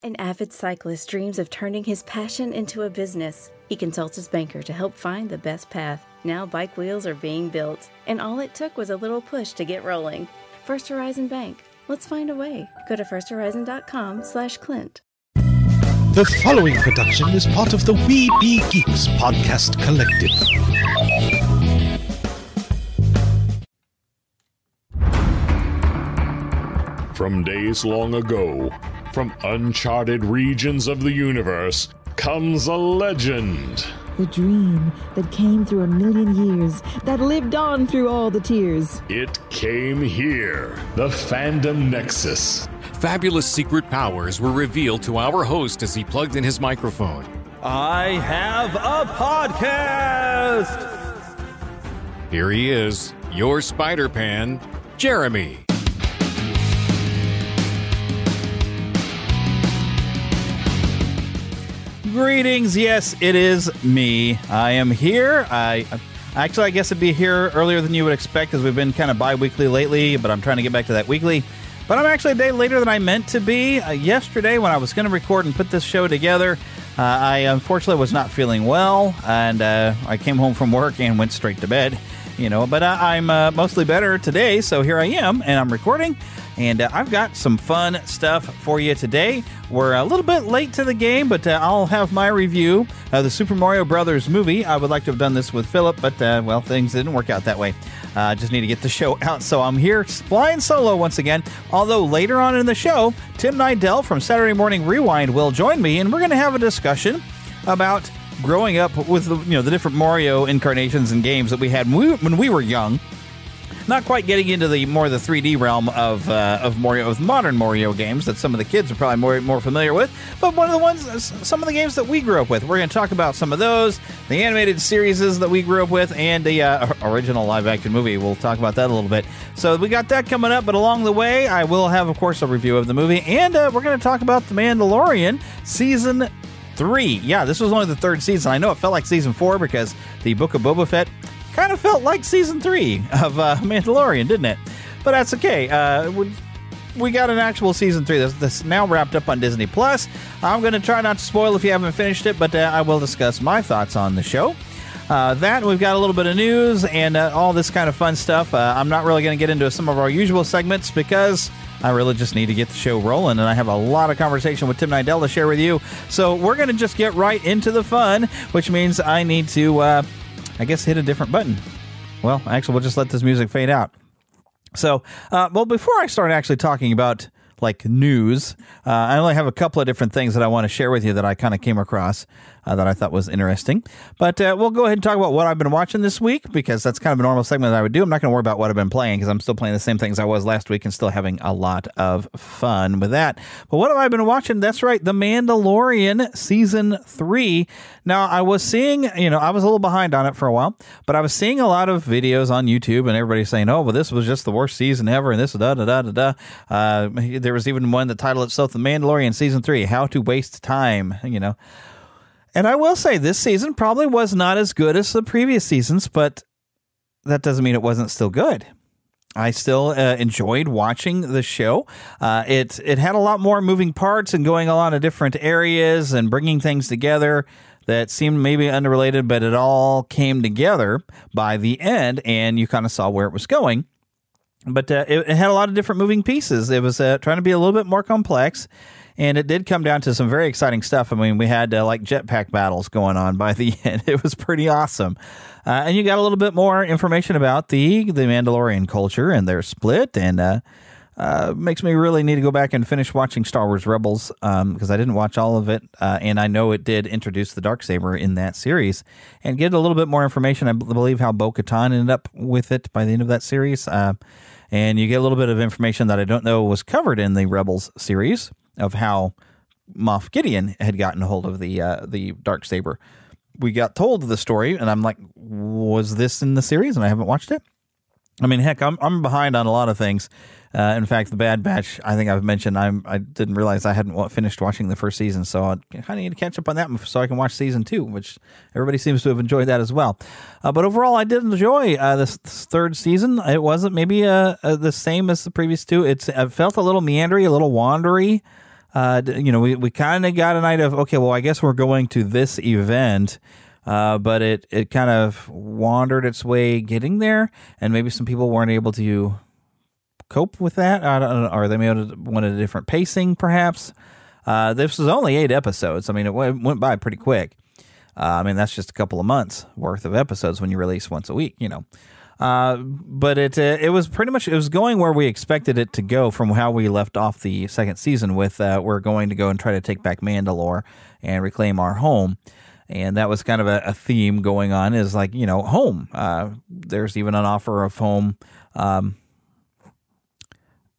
An avid cyclist dreams of turning his passion into a business. He consults his banker to help find the best path. Now bike wheels are being built, and all it took was a little push to get rolling. First Horizon Bank. Let's find a way. Go to firsthorizon.com/Clint. The following production is part of the We Be Geeks podcast collective. From days long ago, from uncharted regions of the universe, comes a legend. The dream that came through a million years, that lived on through all the tears. It came here, the Fandom Nexus. Fabulous secret powers were revealed to our host as he plugged in his microphone. I have a podcast! Here he is, your Spider-Pan, Jeremy. Greetings, yes, it is me. I am here. I guess I'd be here earlier than you would expect because we've been kind of bi-weekly lately, but I'm trying to get back to that weekly. But I'm actually a day later than I meant to be. Yesterday, when I was going to record and put this show together, I unfortunately was not feeling well, and I came home from work and went straight to bed. But I'm mostly better today, so here I am, and I'm recording, and I've got some fun stuff for you today. We're a little bit late to the game, but I'll have my review of the Super Mario Brothers movie. I would like to have done this with Philip, but, things didn't work out that way. Just need to get the show out, so I'm here flying solo once again, although later on in the show, Tim Nydell from Saturday Morning Rewind will join me, and we're going to have a discussion about growing up with the different Mario incarnations and games that we had when we were young. Not quite getting into the 3D realm of Mario, of modern Mario games that some of the kids are probably more familiar with, but some of the games that we grew up with. We're going to talk about some of those, the animated series that we grew up with, and the original live-action movie. We'll talk about that a little bit. So we got that coming up, but along the way, I will have, of course, a review of the movie, and we're going to talk about The Mandalorian Season 3. Yeah, this was only the third season. I know it felt like Season 4 because the Book of Boba Fett kind of felt like Season 3 of Mandalorian, didn't it? But that's okay. We got an actual Season 3 that's now wrapped up on Disney+. I'm going to try not to spoil if you haven't finished it, but I will discuss my thoughts on the show. We've got a little bit of news and all this kind of fun stuff. I'm not really going to get into some of our usual segments because I really just need to get the show rolling, and I have a lot of conversation with Tim Nydell to share with you. So we're going to just get right into the fun, which means I need to, hit a different button. Well, actually, we'll just let this music fade out. So, before I start actually talking about, news, I only have a couple of different things that I want to share with you that I kind of came across that I thought was interesting. But we'll go ahead and talk about what I've been watching this week, because that's kind of a normal segment that I would do. I'm not going to worry about what I've been playing, because I'm still playing the same things I was last week and still having a lot of fun with that. But what have I been watching? That's right, The Mandalorian Season 3. Now, I was seeing, I was a little behind on it for a while, but I was seeing a lot of videos on YouTube and everybody saying, oh, well, this was just the worst season ever, and this da-da-da-da-da. There was even one that titled itself The Mandalorian Season 3, How to Waste Time, And I will say this season probably was not as good as the previous seasons, but that doesn't mean it wasn't still good. I still enjoyed watching the show. It had a lot more moving parts and going a lot of different areas and bringing things together that seemed maybe unrelated, but it all came together by the end, and you kind of saw where it was going. But it had a lot of different moving pieces. It was trying to be a little bit more complex, and it did come down to some very exciting stuff. I mean, we had jetpack battles going on by the end. It was pretty awesome. And you got a little bit more information about the Mandalorian culture and their split, and makes me really need to go back and finish watching Star Wars Rebels, because I didn't watch all of it, and I know it did introduce the Darksaber in that series, and get a little bit more information. I believe how Bo-Katan ended up with it by the end of that series, and you get a little bit of information that I don't know was covered in the Rebels series of how Moff Gideon had gotten a hold of the Darksaber. We got told the story, and I'm like, was this in the series? And I haven't watched it. I mean, heck, I'm behind on a lot of things. In fact, the Bad Batch, I think I've mentioned, I didn't realize I hadn't finished watching the first season, so I kind of need to catch up on that so I can watch season 2, which everybody seems to have enjoyed that as well. But overall, I did enjoy this third season. It wasn't maybe the same as the previous two. It felt a little meandery, a little wandery. we kind of got an idea of, okay, well, I guess we're going to this event, but it kind of wandered its way getting there, and maybe some people weren't able to cope with that. I don't know, or they may have wanted a different pacing, perhaps. This was only 8 episodes. I mean, it went by pretty quick. That's just a couple of months worth of episodes when you release once a week, But it was pretty much, it was going where we expected it to go from how we left off the second season with we're going to go and try to take back Mandalore and reclaim our home. And that was kind of a theme going on, is like, home. There's even an offer of home.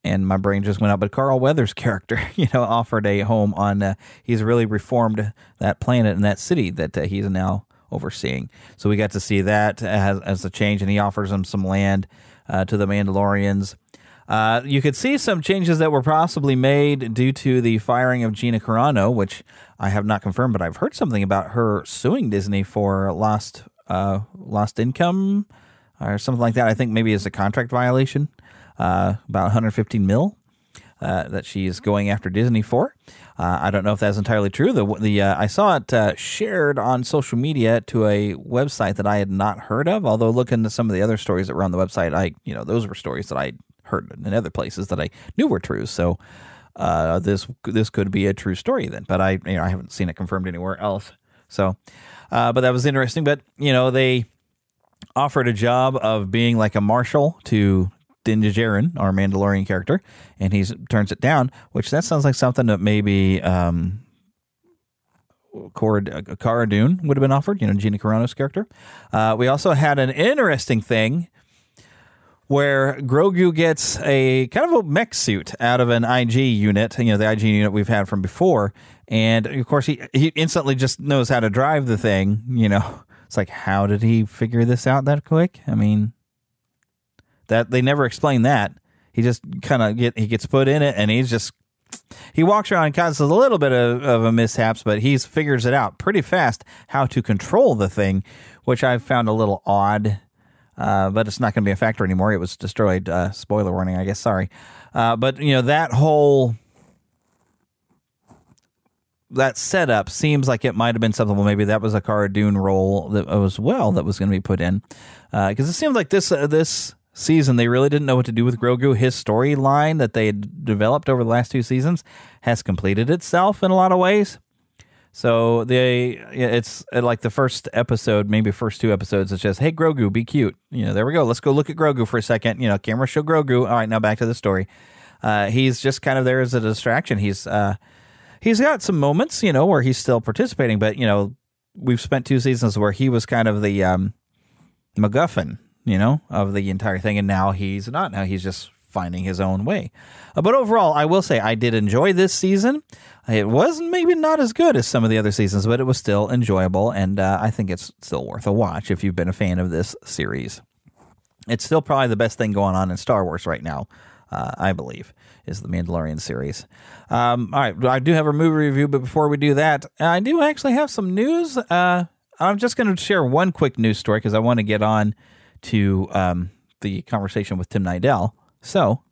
And my brain just went out, but Carl Weathers' character, offered a home on, he's really reformed that planet and that city that he's now overseeing. So we got to see that as a change, and he offers them some land to the Mandalorians. You could see some changes that were possibly made due to the firing of Gina Carano, which I have not confirmed, but I've heard something about her suing Disney for lost income or something like that. I think maybe it's a contract violation. About 115 mil that she's going after Disney for. I don't know if that's entirely true. I saw it shared on social media to a website that I had not heard of. Although looking at some of the other stories that were on the website, those were stories that I heard in other places that I knew were true. So this could be a true story then. But I haven't seen it confirmed anywhere else. So, but that was interesting. But they offered a job of being like a marshal to Din Djarin, our Mandalorian character, and he turns it down, which that sounds like something that maybe Cara Dune would have been offered, Gina Carano's character. We also had an interesting thing where Grogu gets a kind of a mech suit out of an IG unit, the IG unit we've had from before, and of course he instantly just knows how to drive the thing, It's like, how did he figure this out that quick? I mean, that they never explain that. He just kind of gets put in it, and he walks around and causes a little bit of a mishaps, but he figures it out pretty fast how to control the thing, which I found a little odd. But it's not going to be a factor anymore. It was destroyed. Spoiler warning, I guess. Sorry. But that setup seems like it might have been something. Well, maybe that was a Cara Dune role that was going to be put in, because it seems like this season they really didn't know what to do with Grogu. His storyline that they had developed over the last 2 seasons has completed itself in a lot of ways. So it's like the first episode, maybe first 2 episodes, it's just, hey, Grogu, be cute. There we go. Let's go look at Grogu for a second. Camera show Grogu. All right, now back to the story. He's just kind of there as a distraction. He's got some moments, where he's still participating, but we've spent 2 seasons where he was kind of the MacGuffin, of the entire thing, and now he's not. Now he's just finding his own way. But overall, I will say I did enjoy this season. It was maybe not as good as some of the other seasons, but it was still enjoyable, and I think it's still worth a watch if you've been a fan of this series. It's still probably the best thing going on in Star Wars right now, I believe, is the Mandalorian series. All right, I do have a movie review, but before we do that, I do actually have some news. I'm just going to share one quick news story because I want to get on to the conversation with Tim Nydell. So,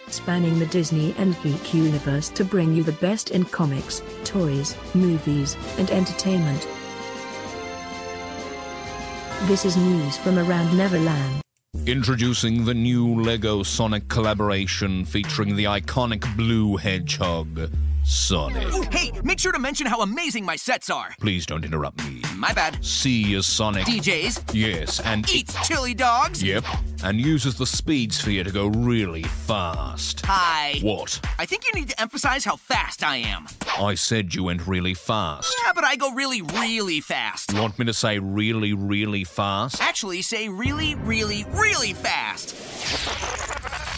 spanning the Disney and geek universe to bring you the best in comics, toys, movies, and entertainment. This is news from around Neverland. Introducing the new LEGO Sonic collaboration featuring the iconic blue hedgehog, Sonic. Oh, hey, make sure to mention how amazing my sets are. Please don't interrupt me. My bad. C is Sonic. DJs. Yes, and... Eats chili dogs. Yep, and uses the speed sphere to go really fast. Hi. What? I think you need to emphasize how fast I am. I said you went really fast. Yeah, but I go really, really fast. You want me to say really, really fast? Actually, say really, really, really fast.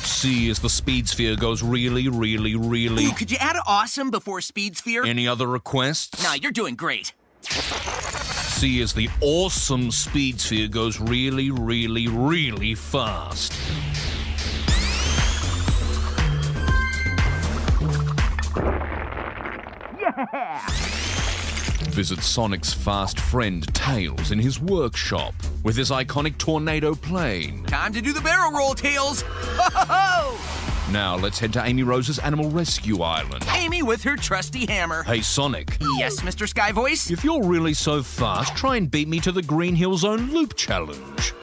C is the speed sphere goes really, really, really... Ooh, could you add awesome before speed sphere? Any other requests? Nah, you're doing great. C is the awesome speed sphere goes really, really, really fast. Visit Sonic's fast friend Tails in his workshop with his iconic tornado plane. Time to do the barrel roll, Tails. Ho-ho-ho! Now let's head to Amy Rose's Animal Rescue Island. Amy with her trusty hammer. Hey, Sonic. Yes, Mr. Sky Voice? If you're really so fast, try and beat me to the Green Hill Zone Loop Challenge.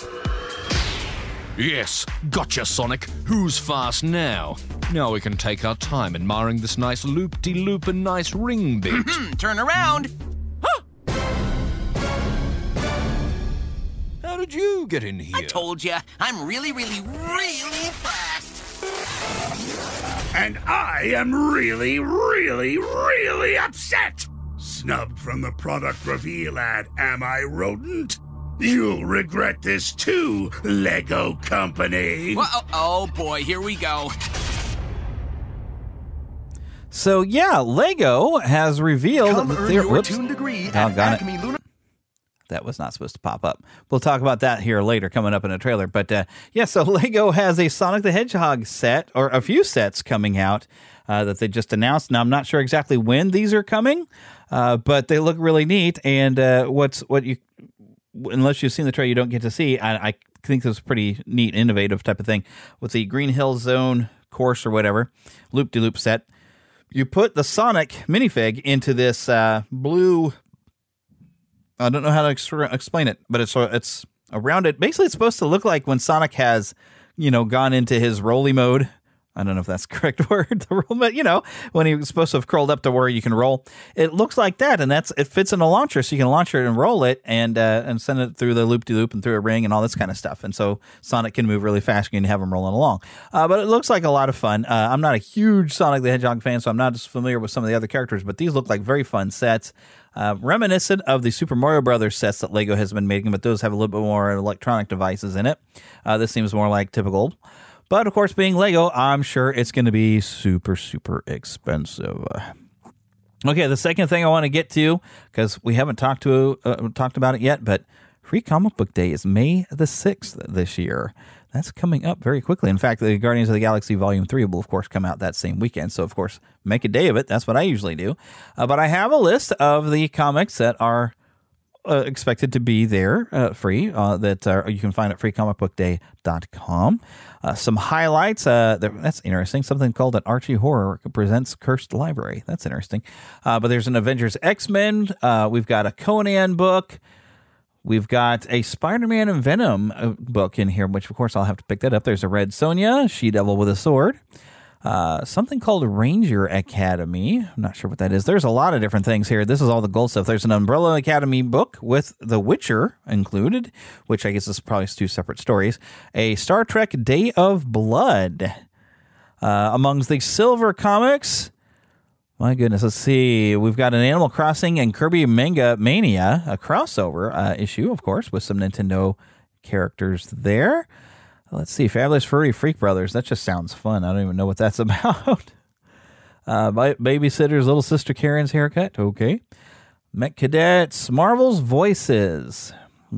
Yes, gotcha, Sonic. Who's fast now? Now we can take our time admiring this nice loop-de-loop and nice ring bit. Turn around. How did you get in here? I told you, I'm really, really, really fast. And I am really, really, really upset. Snubbed from the product reveal ad, am I, rodent? You'll regret this too, Lego Company. Oh boy, here we go. So yeah, Lego has revealed. Come earn your tuned degree at Acme Lunar. That was not supposed to pop up. We'll talk about that here later, coming up in a trailer. But yeah, so Lego has a Sonic the Hedgehog set, or a few sets coming out that they just announced. Now I'm not sure exactly when these are coming, but they look really neat. And unless you've seen the trailer, you don't get to see. I think this is a pretty neat, innovative type of thing with the Green Hill Zone course or whatever loop-de-loop set. You put the Sonic minifig into this blue. I don't know how to explain it, but it's a rounded. Basically, it's supposed to look like when Sonic has, gone into his rolly mode. I don't know if that's the correct word. The roll, but when he was supposed to have curled up to where you can roll, it looks like that, and it fits in a launcher, so you can launch it and roll it, and send it through the loop-de-loop and through a ring and all this kind of stuff. And so Sonic can move really fast. You can have him rolling along, but it looks like a lot of fun. I'm not a huge Sonic the Hedgehog fan, so I'm not as familiar with some of the other characters, but these look like very fun sets. Reminiscent of the Super Mario Brothers sets that Lego has been making, but those have a little bit more electronic devices in it. This seems more like typical. But, of course, being Lego, I'm sure it's going to be super, super expensive. Okay, the second thing I want to get to, because we haven't talked about it yet, but Free Comic Book Day is May the 6th this year. That's coming up very quickly. In fact, the Guardians of the Galaxy Volume 3 will, of course, come out that same weekend. So, of course, make a day of it. That's what I usually do. But I have a list of the comics that are expected to be there free that you can find at freecomicbookday.com. Some highlights. That's interesting. Something called an Archie Horror Presents Cursed Library. That's interesting. But there's an Avengers X-Men. We've got a Conan book. We've got a Spider-Man and Venom book in here, which, of course, I'll have to pick that up. There's a Red Sonja, She-Devil with a Sword. Something called Ranger Academy. I'm not sure what that is. There's a lot of different things here. This is all the gold stuff. There's an Umbrella Academy book with The Witcher included, which I guess is probably two separate stories. A Star Trek Day of Blood. Amongst the silver comics, my goodness, let's see. We've got an Animal Crossing and Kirby Manga Mania, a crossover issue, of course, with some Nintendo characters there. Let's see, Fabulous Furry Freak Brothers. That just sounds fun. I don't even know what that's about. Babysitter's Little Sister Karen's Haircut. Okay. Mech Cadets, Marvel's Voices.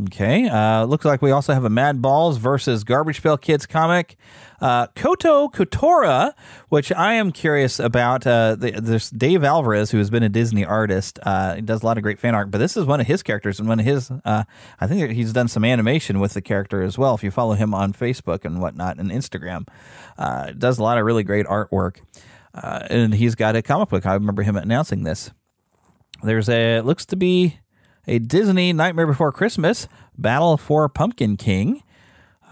Okay. Looks like we also have a Mad Balls versus Garbage Pail Kids comic. Koto Kotora, which I am curious about. There's Dave Alvarez, who has been a Disney artist. He does a lot of great fan art, but this is one of his characters, and one of his, I think he's done some animation with the character as well, if you follow him on Facebook and whatnot, and Instagram. Does a lot of really great artwork. And he's got a comic book. I remember him announcing this. It looks to be a Disney Nightmare Before Christmas, Battle for Pumpkin King.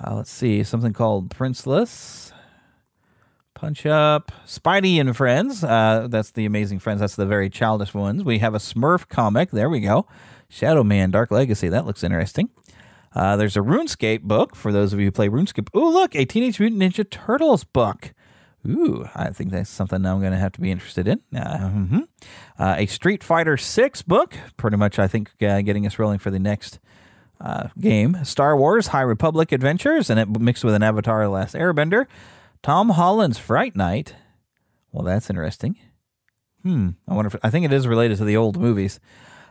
Let's see, something called Princeless, Punch Up, Spidey and Friends. That's the Amazing Friends. That's the very childish ones. We have a Smurf comic. There we go. Shadow Man, Dark Legacy. That looks interesting. There's a RuneScape book for those of you who play RuneScape. Ooh, look, a Teenage Mutant Ninja Turtles book. Ooh, I think that's something I'm going to have to be interested in. A Street Fighter 6 book. Pretty much, I think, getting us rolling for the next game. Star Wars High Republic Adventures, and it mixed with an Avatar: The Last Airbender. Tom Holland's Fright Night. Well, that's interesting. I wonder I think it is related to the old movies.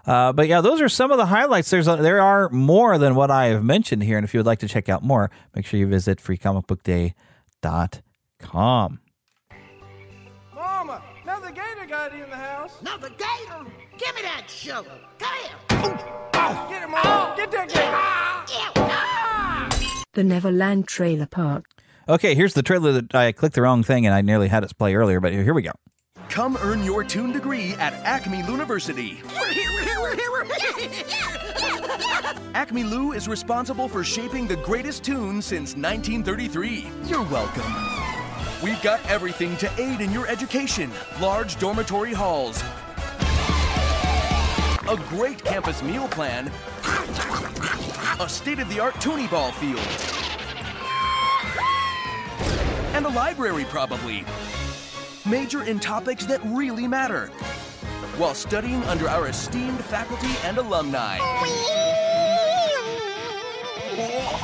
But yeah, those are some of the highlights. There are more than what I have mentioned here, and if you would like to check out more, make sure you visit freecomicbookday.com. Mama, now the gator Navigator in the house? Navigator? Give me that shovel. Come here. Get him on. Get that guy. The Neverland Trailer Park. Okay, here's the trailer that I clicked the wrong thing and I nearly had it play earlier, but here we go. Come earn your Toon degree at Acme University. We're here. Acme Lu is responsible for shaping the greatest Toon since 1933. You're welcome. We've got everything to aid in your education. Large dormitory halls, a great campus meal plan, a state-of-the-art Toonie ball field, and a library, probably. Major in topics that really matter, while studying under our esteemed faculty and alumni.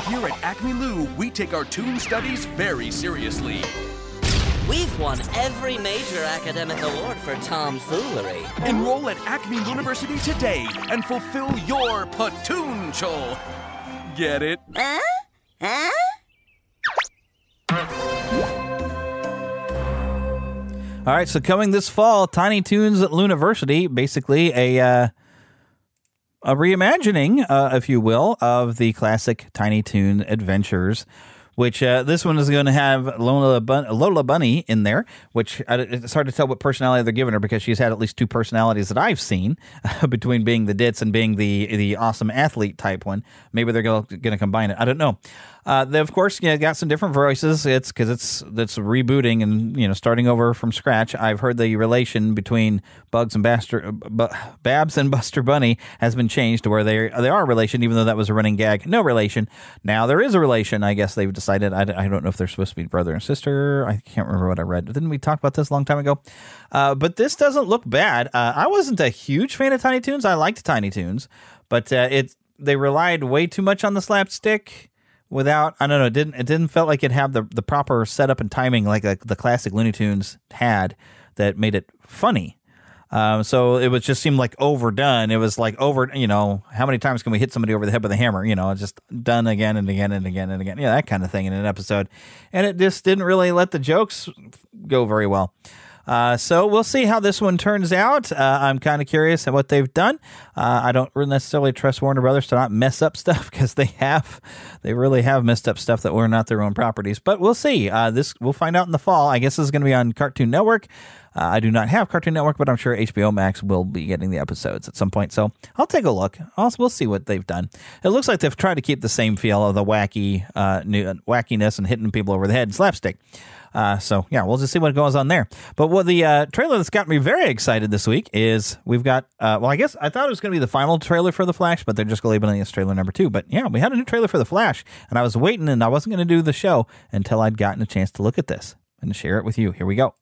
Here at Acme Lu, we take our Toon studies very seriously. We've won every major academic award for tomfoolery. Enroll at Acme University today and fulfill your potential. Get it? Huh? All right, so coming this fall, Tiny Toons at Luniversity, basically a reimagining, if you will, of the classic Tiny Toon adventures, which this one is going to have Lola Bunny in there, which it's hard to tell what personality they're giving her because she's had at least two personalities that I've seen between being the ditz and being the awesome athlete type one. Maybe they're going to combine it. I don't know. They, of course, got some different voices. It's because it's rebooting and starting over from scratch. I've heard the relation between Babs and Buster Bunny has been changed to where they are a relation, even though that was a running gag. No relation. Now there is a relation. I guess they've decided. I don't know if they're supposed to be brother and sister. I can't remember what I read. Didn't we talk about this a long time ago? But this doesn't look bad. I wasn't a huge fan of Tiny Toons. I liked Tiny Toons, but they relied way too much on the slapstick. Without, I don't know, it didn't feel like it had the proper setup and timing like the classic Looney Tunes had that made it funny. So it just seemed like overdone. It was like how many times can we hit somebody over the head with a hammer? Just done again and again and again and again. Yeah, that kind of thing in an episode. And it just didn't really let the jokes go very well. So we'll see how this one turns out. I'm kind of curious at what they've done. I don't necessarily trust Warner Brothers to not mess up stuff because they really have messed up stuff that were not their own properties. But we'll see. We'll find out in the fall. I guess this is going to be on Cartoon Network. I do not have Cartoon Network, but I'm sure HBO Max will be getting the episodes at some point. So I'll take a look. We'll see what they've done. It looks like they've tried to keep the same feel of the wackiness and hitting people over the head and slapstick. So yeah, we'll just see what goes on there. But what the trailer that's got me very excited this week is we've got, I guess I thought it was going to be the final trailer for The Flash, but they're just labeling it as trailer number 2. But yeah, we had a new trailer for The Flash, and I was waiting, and I wasn't going to do the show until I'd gotten a chance to look at this and share it with you. Here we go.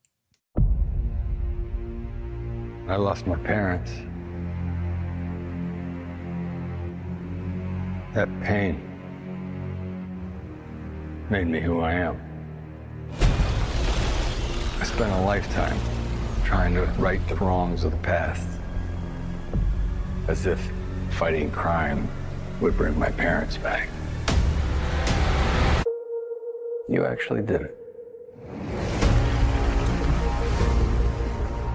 I lost my parents. That pain made me who I am. I spent a lifetime trying to right the wrongs of the past. As if fighting crime would bring my parents back. You actually did it.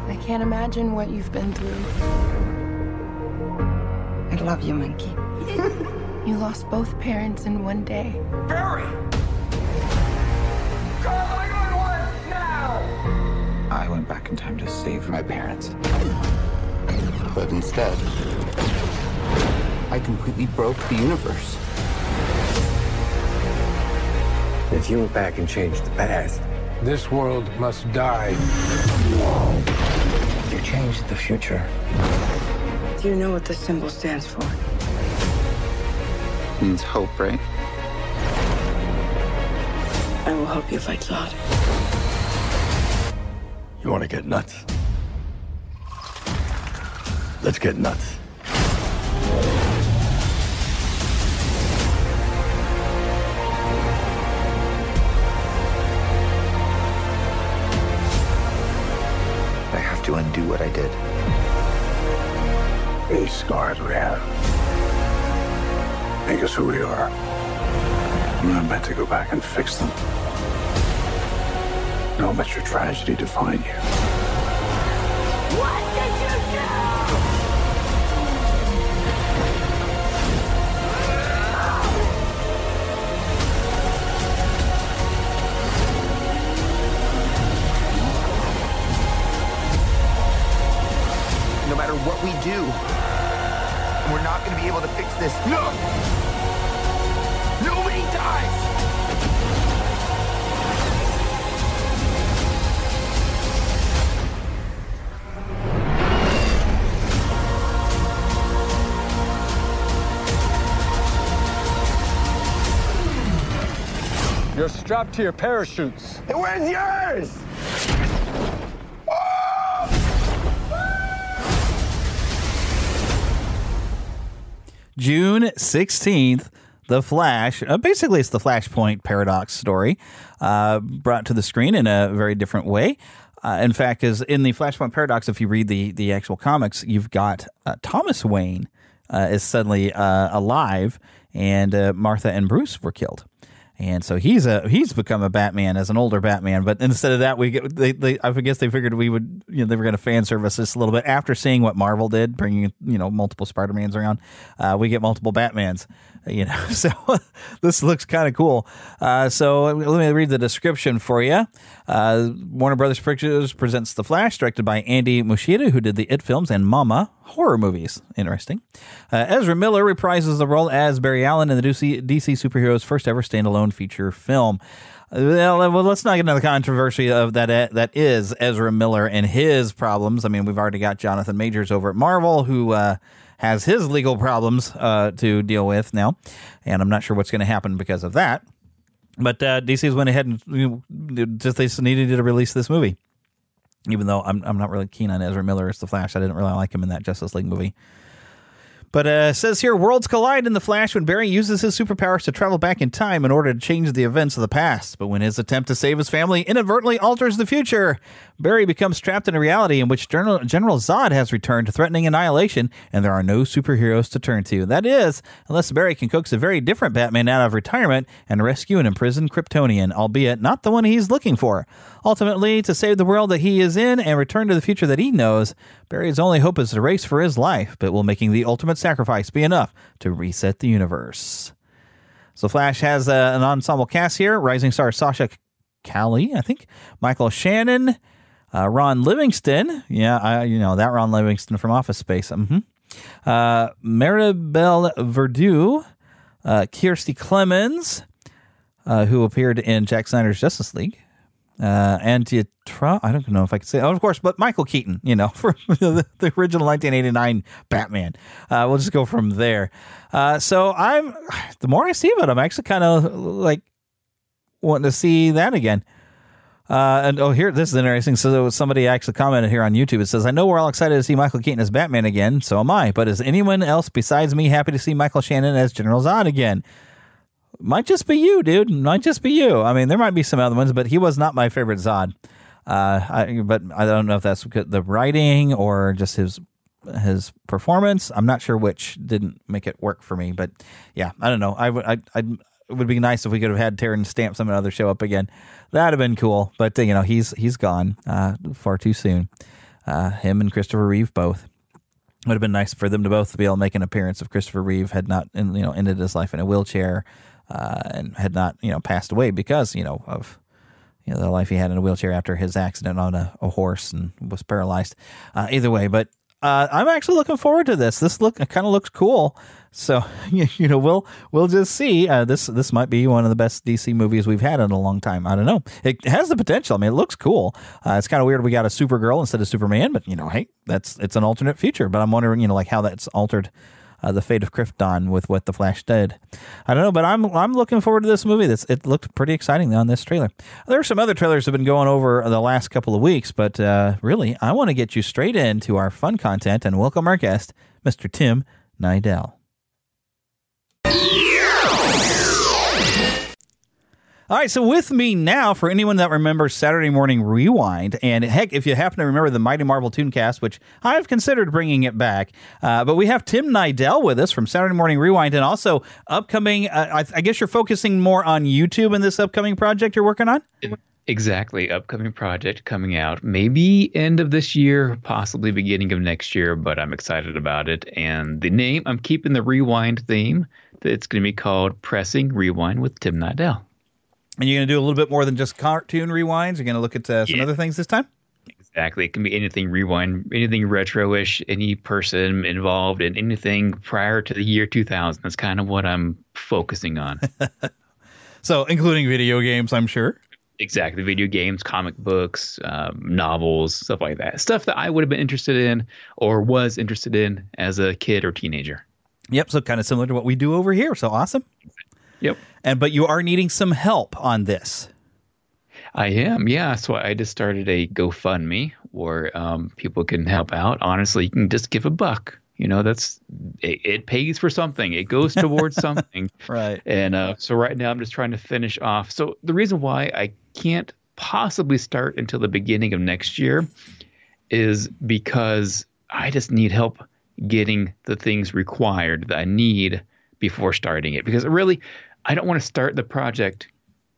I can't imagine what you've been through. I love you, Monkey. You lost both parents in one day. Barry! I went back in time to save my parents. But instead, I completely broke the universe. If you went back and changed the past, this world must die. You changed the future. Do you know what this symbol stands for? It means hope, right? I will help you fight Zod. You want to get nuts? Let's get nuts. I have to undo what I did. These scars we have make us who we are. I'm not meant to go back and fix them. Don't let your tragedy define you. matter what we do. And we're not going to be able to fix this. No! Nobody dies! You're strapped to your parachutes. And where's yours? June 16th, The Flash. Basically, it's the Flashpoint paradox story brought to the screen in a very different way. In fact, is in the Flashpoint paradox, if you read the actual comics, you've got Thomas Wayne is suddenly alive, and Martha and Bruce were killed. And so he's become a Batman as an older Batman, but instead of that, I guess they figured we would, they were going to fan service this a little bit after seeing what Marvel did, bringing multiple Spider-Mans around. We get multiple Batmans, so this looks kind of cool. So let me read the description for you. Warner Brothers Pictures presents The Flash, directed by Andy Muschietti, who did the It films and Mama horror movies. Interesting. Ezra Miller reprises the role as Barry Allen in the DC superheroes' first ever standalone feature film. Well, let's not get into the controversy of that is Ezra Miller and his problems. I mean, we've already got Jonathan Majors over at Marvel, who has his legal problems to deal with now, and I'm not sure what's going to happen because of that. But DC's went ahead and they just needed to release this movie. Even though I'm not really keen on Ezra Miller as the Flash. I didn't really like him in that Justice League movie. But it says here, worlds collide in The Flash when Barry uses his superpowers to travel back in time in order to change the events of the past. But when his attempt to save his family inadvertently alters the future, Barry becomes trapped in a reality in which General Zod has returned, threatening annihilation, and there are no superheroes to turn to. That is, unless Barry can coax a very different Batman out of retirement and rescue an imprisoned Kryptonian, albeit not the one he's looking for. Ultimately, to save the world that he is in and return to the future that he knows, Barry's only hope is to race for his life, but will making the ultimate sacrifice be enough to reset the universe? So Flash has an ensemble cast here. Rising star Sasha Calle, I think. Michael Shannon. Ron Livingston. Yeah, that Ron Livingston from Office Space. Maribel Verdú. Kirstie Clemens, who appeared in Zack Snyder's Justice League. I don't know if I could say, of course, but Michael Keaton, from the original 1989 Batman. We'll just go from there. So the more I see of it, I'm actually kind of like wanting to see that again. Here, this is interesting. So somebody actually commented here on YouTube. It says, I know we're all excited to see Michael Keaton as Batman again. So am I. But is anyone else besides me happy to see Michael Shannon as General Zod again? Might just be you, dude. Might just be you. I mean, there might be some other ones, but he was not my favorite Zod. But I don't know if that's the writing or just his performance. I'm not sure which didn't make it work for me. But yeah, I don't know. It would be nice if we could have had Terrence Stamp, some other show up again. That'd have been cool. But he's gone far too soon. Him and Christopher Reeve both. Would have been nice for them to both be able to make an appearance if Christopher Reeve had not ended his life in a wheelchair. And had not, passed away because, of, the life he had in a wheelchair after his accident on a horse and was paralyzed. Either way, but I'm actually looking forward to this. This kind of looks cool. So, we'll just see. This might be one of the best DC movies we've had in a long time. I don't know. It has the potential. I mean, it looks cool. It's kind of weird we got a Supergirl instead of Superman, but hey, it's an alternate future. But I'm wondering, how that's altered the fate of Krypton with what the Flash did. I don't know, but I'm looking forward to this movie. It looked pretty exciting on this trailer. There are some other trailers that have been going over the last couple of weeks, but really, I want to get you straight into our fun content and welcome our guest, Mr. Tim Nydell. All right, so with me now, for anyone that remembers Saturday Morning Rewind, and heck, if you happen to remember the Mighty Marvel Tooncast, which I've considered bringing it back, but we have Tim Nydell with us from Saturday Morning Rewind, and also upcoming, I guess you're focusing more on YouTube in this upcoming project you're working on? Exactly, upcoming project coming out, maybe end of this year, possibly beginning of next year, but I'm excited about it. And the name, I'm keeping the Rewind theme. It's going to be called Pressing Rewind with Tim Nydell. And you're going to do a little bit more than just cartoon rewinds? You're going to look at some other things this time? Exactly. It can be anything rewind, anything retro-ish, any person involved in anything prior to the year 2000. That's kind of what I'm focusing on. So, including video games, I'm sure. Exactly. Video games, comic books, novels, stuff like that. Stuff that I would have been interested in or was interested in as a kid or teenager. Yep. So kind of similar to what we do over here. So awesome. Yep. But you are needing some help on this. I am. Yeah. So I just started a GoFundMe where people can help out. Honestly, you can just give $1. It pays for something. It goes towards something. Right. And so right now I'm just trying to finish off. So the reason why I can't possibly start until the beginning of next year is because I just need help getting the things required that I need before starting it. Because really, I don't want to start the project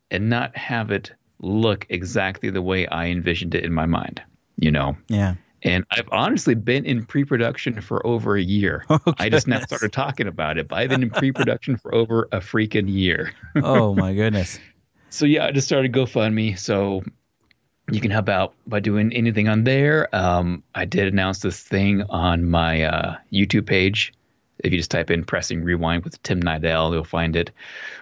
and not have it look exactly the way I envisioned it in my mind, Yeah. And I've honestly been in pre-production for over a year. Oh, I just now started talking about it, but I've been in pre-production for over a freaking year. Oh, my goodness. So, yeah, I just started GoFundMe. So you can help out by doing anything on there. I did announce this thing on my YouTube page. If you just type in Pressing Rewind with Tim Nydell, you'll find it,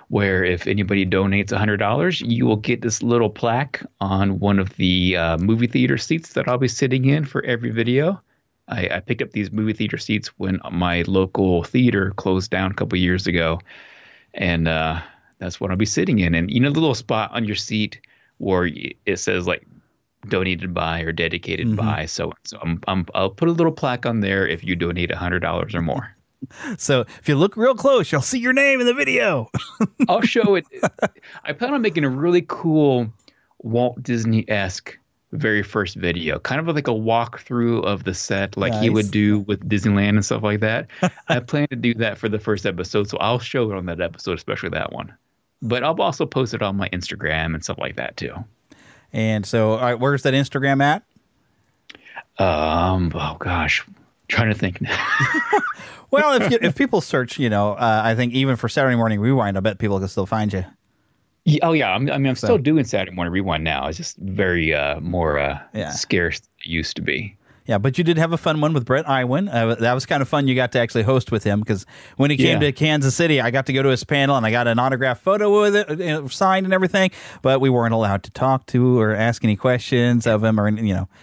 where if anybody donates $100, you will get this little plaque on one of the movie theater seats that I'll be sitting in for every video. I picked up these movie theater seats when my local theater closed down a couple years ago, and that's what I'll be sitting in. And the little spot on your seat where it says like donated by or dedicated by. So I'll put a little plaque on there if you donate $100 or more. So if you look real close, you'll see your name in the video. I'll show it. I plan on making a really cool Walt Disney-esque very first video, kind of like a walkthrough of the set like he would do with Disneyland and stuff like that. I plan to do that for the first episode, so I'll show it on that episode, especially that one. But I'll also post it on my Instagram and stuff like that too. And so, all right, where's that Instagram at? Oh gosh, trying to think now. Well, if people search, I think even for Saturday Morning Rewind, I bet people can still find you. Yeah, oh yeah, I'm still doing Saturday Morning Rewind now. It's just very more scarce than it used to be. Yeah, but you did have a fun one with Brett Iwan. That was kind of fun. You got to actually host with him because when he came to Kansas City, I got to go to his panel and I got an autographed photo with it, signed and everything. But we weren't allowed to talk to or ask any questions of him or,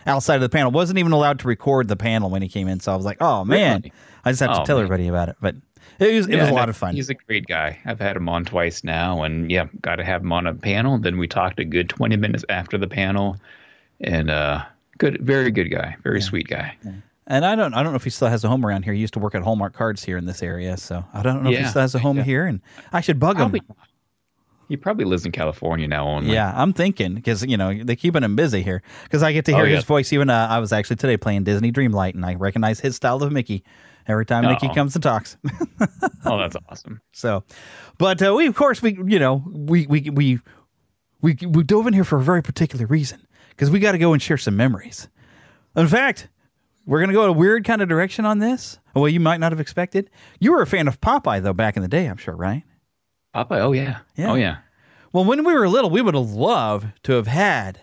outside of the panel. Wasn't even allowed to record the panel when he came in. So I was like, oh, man. Really? I just have to tell everybody about it. But it was a lot of fun. He's a great guy. I've had him on twice now. And, got to have him on a panel. Then we talked a good 20 minutes after the panel. And, good, very good guy, very sweet guy. Yeah. And I don't know if he still has a home around here. He used to work at Hallmark Cards here in this area, so I don't know if he still has a home here. And I should bug him. He probably lives in California now only. Yeah, I'm thinking because they're keeping him busy here. Because I get to hear his voice. Even I was actually today playing Disney Dreamlight, and I recognize his style of Mickey every time Mickey comes and talks. Oh, that's awesome. So, but we dove in here for a very particular reason. Because we got to go and share some memories. In fact, we're going to go a weird kind of direction on this. Well, you might not have expected. You were a fan of Popeye, though, back in the day, I'm sure, right? Popeye? Oh, yeah. Oh, yeah. Well, when we were little, we would have loved to have had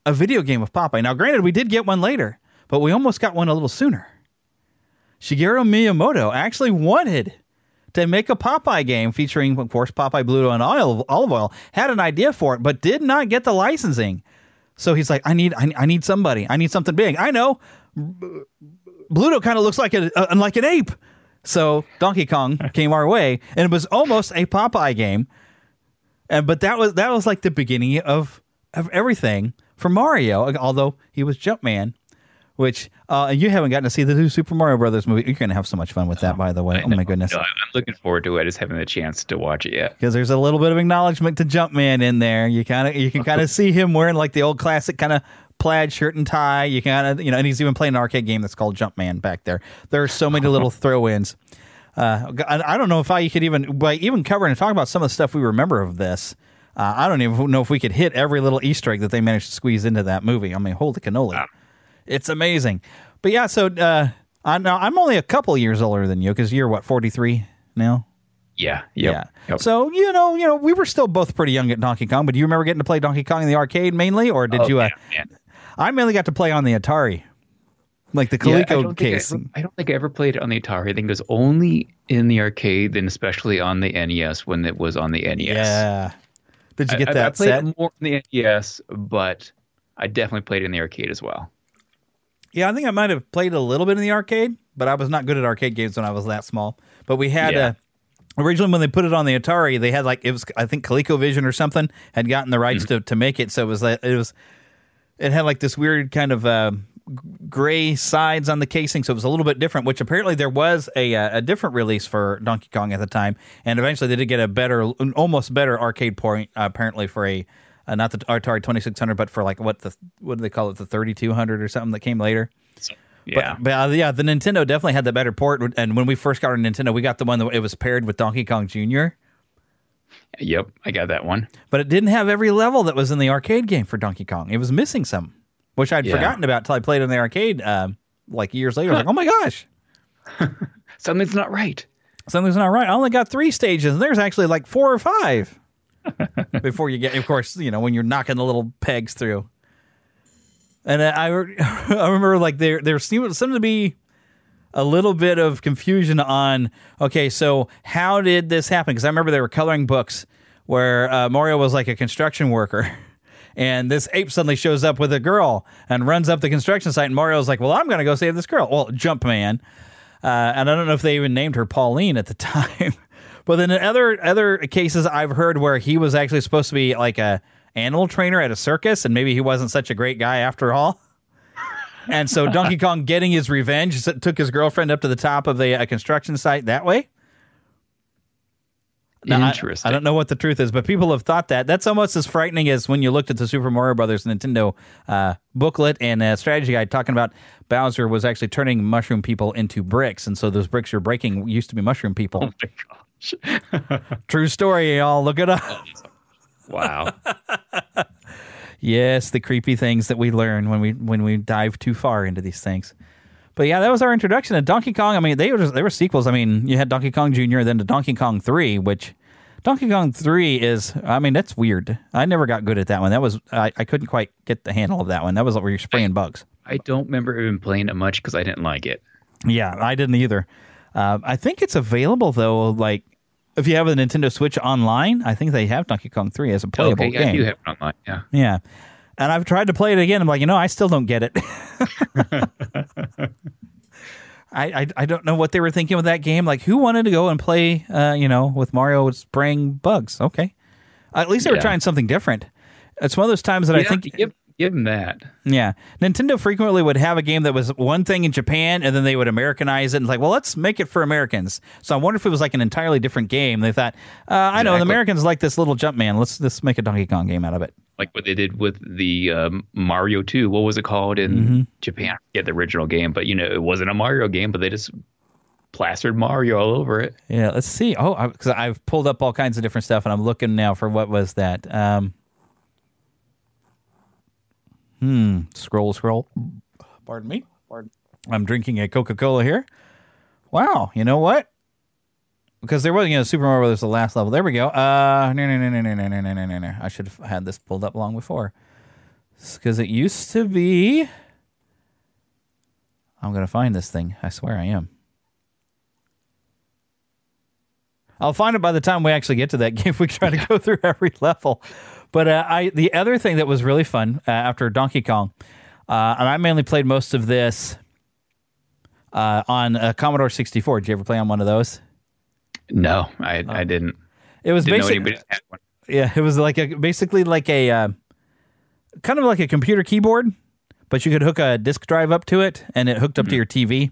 a video game of Popeye. Now, granted, we did get one later, but we almost got one a little sooner. Shigeru Miyamoto actually wanted to make a Popeye game featuring, of course, Popeye Bluto and olive oil. Had an idea for it, but did not get the licensing. So he's like, I need somebody. I need something big. I know. Bluto kind of looks like an ape. So Donkey Kong came our way, and it was almost a Popeye game. But that was like the beginning of everything for Mario. Although he was Jumpman, which you haven't gotten to see the new Super Mario Brothers movie. You're going to have so much fun with that, by the way. Oh my goodness! No, I'm looking forward to it. I just haven't had a chance to watch it yet. Because there's a little bit of acknowledgement to Jumpman in there. You can kind of see him wearing like the old classic kind of plaid shirt and tie. You kind of and he's even playing an arcade game that's called Jumpman back there. There are so many little throw-ins. I don't know if I could even cover and talk about some of the stuff we remember of this. I don't even know if we could hit every little Easter egg that they managed to squeeze into that movie. I mean, holy cannoli. Wow. It's amazing. But yeah, so I'm only a couple years older than you because you're, what, 43 now? Yeah. Yep. So, we were still both pretty young at Donkey Kong, but do you remember getting to play Donkey Kong in the arcade mainly, or did you? Yeah. I mainly got to play on the Atari, like the Coleco case. I don't think I ever played it on the Atari. I think it was only in the arcade, and especially on the NES when it was on the NES. Yeah. Did you get that I played set? it more in the NES, but I definitely played it in the arcade as well. Yeah, I think I might have played a little bit in the arcade, but I was not good at arcade games when I was that small. But we had originally when they put it on the Atari, they had it was I think ColecoVision or something had gotten the rights to make it, so it had like this weird kind of gray sides on the casing, so it was a little bit different. Which apparently there was a different release for Donkey Kong at the time, and eventually they did get an almost better arcade port apparently for a. Not the Atari 2600, but for like what do they call it, the 3200 or something that came later. Yeah, but the Nintendo definitely had the better port. And when we first got our Nintendo, we got the one that it was paired with Donkey Kong Jr. Yep, I got that one. But it didn't have every level that was in the arcade game for Donkey Kong. It was missing some, which I'd forgotten about until I played in the arcade like years later. I was like, oh my gosh, something's not right. Something's not right. I only got 3 stages, and there's actually like 4 or 5. Before you get, of course, when you're knocking the little pegs through. And I remember like there seemed to be a little bit of confusion on, okay, so how did this happen? Because I remember there were coloring books where Mario was like a construction worker. And this ape suddenly shows up with a girl and runs up the construction site. And Mario's like, well, I'm going to go save this girl. Well, Jumpman. And I don't know if they even named her Pauline at the time. But then in other cases, I've heard where he was actually supposed to be like a animal trainer at a circus, and maybe he wasn't such a great guy after all. And so Donkey Kong, getting his revenge, took his girlfriend up to the top of a construction site that way. Now, interesting. I don't know what the truth is, but people have thought that. That's almost as frightening as when you looked at the Super Mario Brothers Nintendo booklet and strategy guide talking about Bowser was actually turning mushroom people into bricks, and so those bricks you're breaking used to be mushroom people. Oh my gosh. True story, y'all. Look it up. Wow. Yes, the creepy things that we learn when we dive too far into these things. But yeah, that was our introduction to Donkey Kong. I mean, they were sequels. I mean, you had Donkey Kong Jr., then to Donkey Kong 3, which Donkey Kong 3 is, I mean, that's weird. I never got good at that one. That was I couldn't quite get the handle of that one. That was where you're spraying bugs. I don't remember even playing it much because I didn't like it. Yeah, I didn't either. I think it's available, though, like, if you have a Nintendo Switch online, I think they have Donkey Kong 3 as a playable game. I do have it online, yeah. Yeah. And I've tried to play it again. I'm like, I still don't get it. I don't know what they were thinking with that game. Like, who wanted to go and play, with Mario spraying bugs? Okay. At least they were trying something different. It's one of those times that I think... Give them that. Yeah. Nintendo frequently would have a game that was one thing in Japan, and then they would Americanize it. And like, well, let's make it for Americans. So I wonder if it was like an entirely different game. They thought, I know, the Americans like this little Jumpman. Let's make a Donkey Kong game out of it. Like what they did with the Mario 2. What was it called in Japan? I forget the original game, but, it wasn't a Mario game, but they just plastered Mario all over it. Yeah, let's see. Oh, because I've pulled up all kinds of different stuff, and I'm looking now for what was that. Scroll. Pardon me. I'm drinking a Coca-Cola here. Wow, you know what? Because there was, Super Mario Brothers, the last level. There we go. No. I should have had this pulled up long before. Because it used to be... I'm going to find this thing. I swear I am. I'll find it by the time we actually get to that game. We try to go through every level. But the other thing that was really fun after Donkey Kong, and I mainly played most of this on a Commodore 64. Did you ever play on one of those? No, I didn't. It was basically, yeah, it was like basically like a kind of like a computer keyboard, but you could hook a disk drive up to it, and it hooked up to your TV.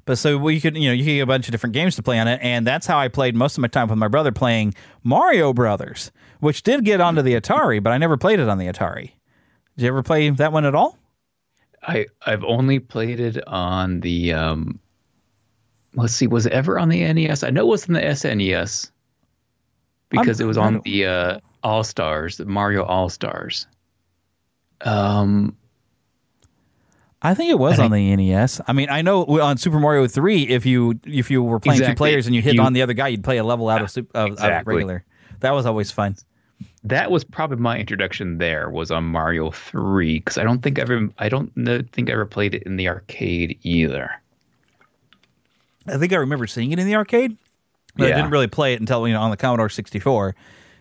But so you could get a bunch of different games to play on it, and that's how I played most of my time with my brother, playing Mario Brothers, which did get onto the Atari, but I never played it on the Atari. Did you ever play that one at all? I've only played it on the let's see, was it ever on the NES? I know it was on the SNES because it was on the All-Stars, the Mario All-Stars. I think it was on the NES. I mean, I know on Super Mario 3, if you were playing two players and you hit on the other guy, you'd play a level out of regular. That was always fun. that was probably my introduction. There was on Mario 3 because I don't think I ever played it in the arcade either. I think I remember seeing it in the arcade, but I didn't really play it until on the Commodore 64.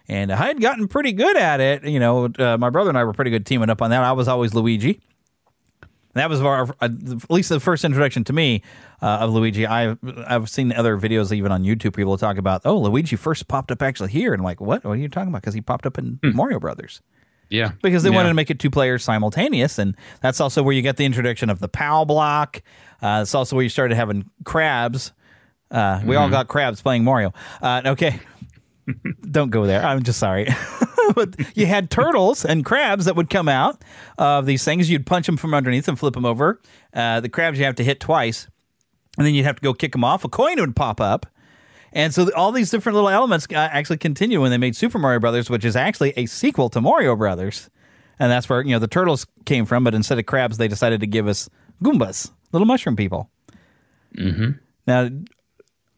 And I had gotten pretty good at it. My brother and I were pretty good teaming up on that. I was always Luigi. That was at least the first introduction to me of Luigi. I've seen other videos even on YouTube. People talk about, Luigi first popped up actually here, and I'm like, what? What are you talking about? Because he popped up in Mario Brothers. Yeah, because they wanted to make it 2 players simultaneous, and that's also where you get the introduction of the POW block. It's also where you started having crabs. We all got crabs playing Mario. Okay, don't go there. I'm just sorry. But you had turtles and crabs that would come out of these things. You'd punch them from underneath and flip them over. The crabs you have to hit twice, and then you'd have to go kick them off. A coin would pop up. And so all these different little elements actually continue when they made Super Mario Brothers, which is actually a sequel to Mario Brothers. And that's where the turtles came from, but instead of crabs, they decided to give us Goombas, little mushroom people. Mm-hmm. Now,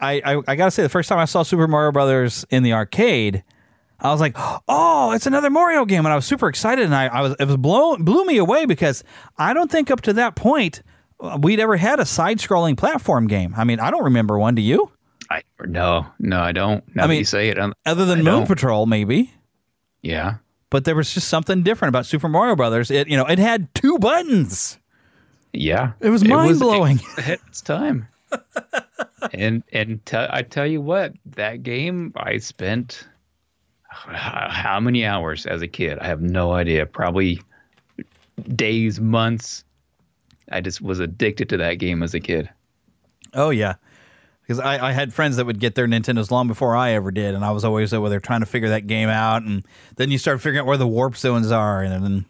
I got to say, the first time I saw Super Mario Brothers in the arcade, I was like, oh, it's another Mario game. And I was super excited, and it blew me away because I don't think up to that point we'd ever had a side-scrolling platform game. I mean, I don't remember one. Do you? No, I don't. Now that you say it. Other than Moon Patrol, maybe. Yeah. But there was just something different about Super Mario Brothers. It had 2 buttons. Yeah. It was mind-blowing. It was ahead of its time. I tell you what, that game, I spent how many hours as a kid? I have no idea. Probably days, months. I just was addicted to that game as a kid. Oh, yeah. Because I had friends that would get their Nintendos long before I ever did, and I was always over there trying to figure that game out, and then you start figuring out where the warp zones are, and then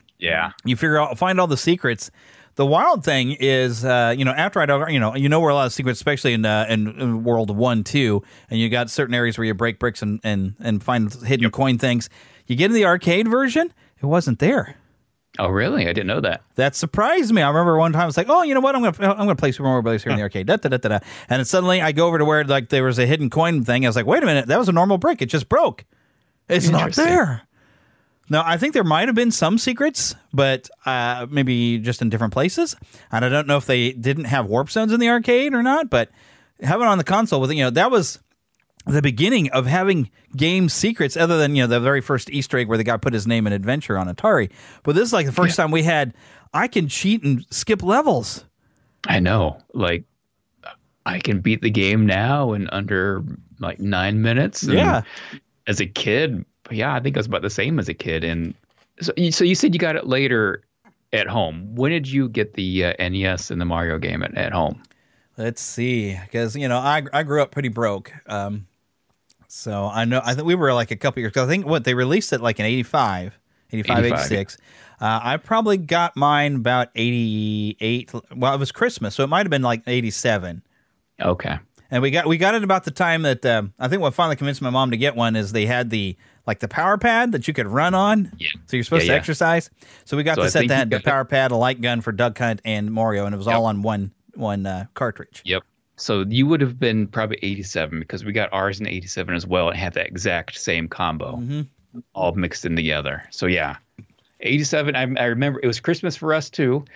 you find all the secrets. The wild thing is, after I don't, where a lot of secrets, especially in World 1, 2, and you got certain areas where you break bricks and find hidden coin things. You get in the arcade version, it wasn't there. Oh, really? I didn't know that. That surprised me. I remember one time I was like, oh, you know what? I'm gonna play Super Mario Brothers here in the arcade. Da, da, da, da, da. And then suddenly I go over to where there was a hidden coin thing. I was like, wait a minute, that was a normal brick. It just broke. It's not there. Now, I think there might have been some secrets, but maybe just in different places. And I don't know if they didn't have warp zones in the arcade or not, but having it on the console, that was the beginning of having game secrets, other than the very first Easter egg where the guy put his name in Adventure on Atari. But this is like the first time we had, I can cheat and skip levels. I know. Like, I can beat the game now in under 9 minutes. And as a kid, I think I was about the same as a kid. And so you said you got it later at home. When did you get the NES and the Mario game at home? Let's see, because I grew up pretty broke. So I think we were like a couple years ago. I think they released it like in 85, 86. I probably got mine about 88. Well, it was Christmas, so it might have been like 87. Okay. And we got it about the time that I think what finally convinced my mom to get one is they had the power pad that you could run on. Yeah. So you're supposed to exercise. So we got the set that had the power pad, a light gun for Duck Hunt and Mario, and it was all on one cartridge. Yep. So you would have been probably 87 because we got ours in 87 as well and had the exact same combo, all mixed in together. So 87. I remember it was Christmas for us too.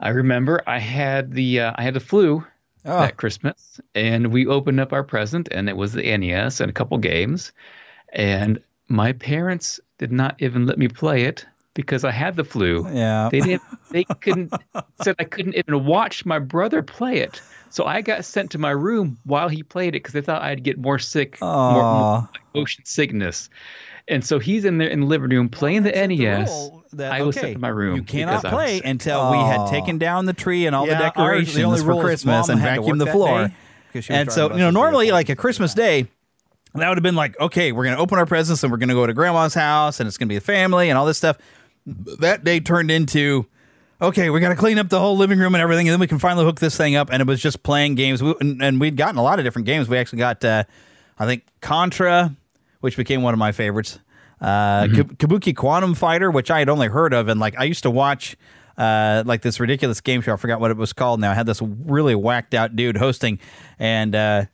I remember I had the flu that Christmas, and we opened up our present, and it was the NES and a couple games, and my parents did not even let me play it because I had the flu. Yeah, they said I couldn't even watch my brother play it. So I got sent to my room while he played it because they thought I'd get more sick, more motion sickness. And so he's in there in the living room playing the NES. I was sent to my room. You cannot play until we had taken down the tree and all the decorations for Christmas and vacuumed the floor. And so, normally like a Christmas day, that would have been like, okay, we're going to open our presents and we're going to go to grandma's house and it's going to be a family and all this stuff. That day turned into, okay, we got to clean up the whole living room and everything, and then we can finally hook this thing up. And it was just playing games. And we'd gotten a lot of different games. We actually got, I think, Contra, which became one of my favorites. Kabuki Quantum Fighter, which I had only heard of. And like I used to watch like this ridiculous game show. I forgot what it was called now. I had this really whacked out dude hosting. And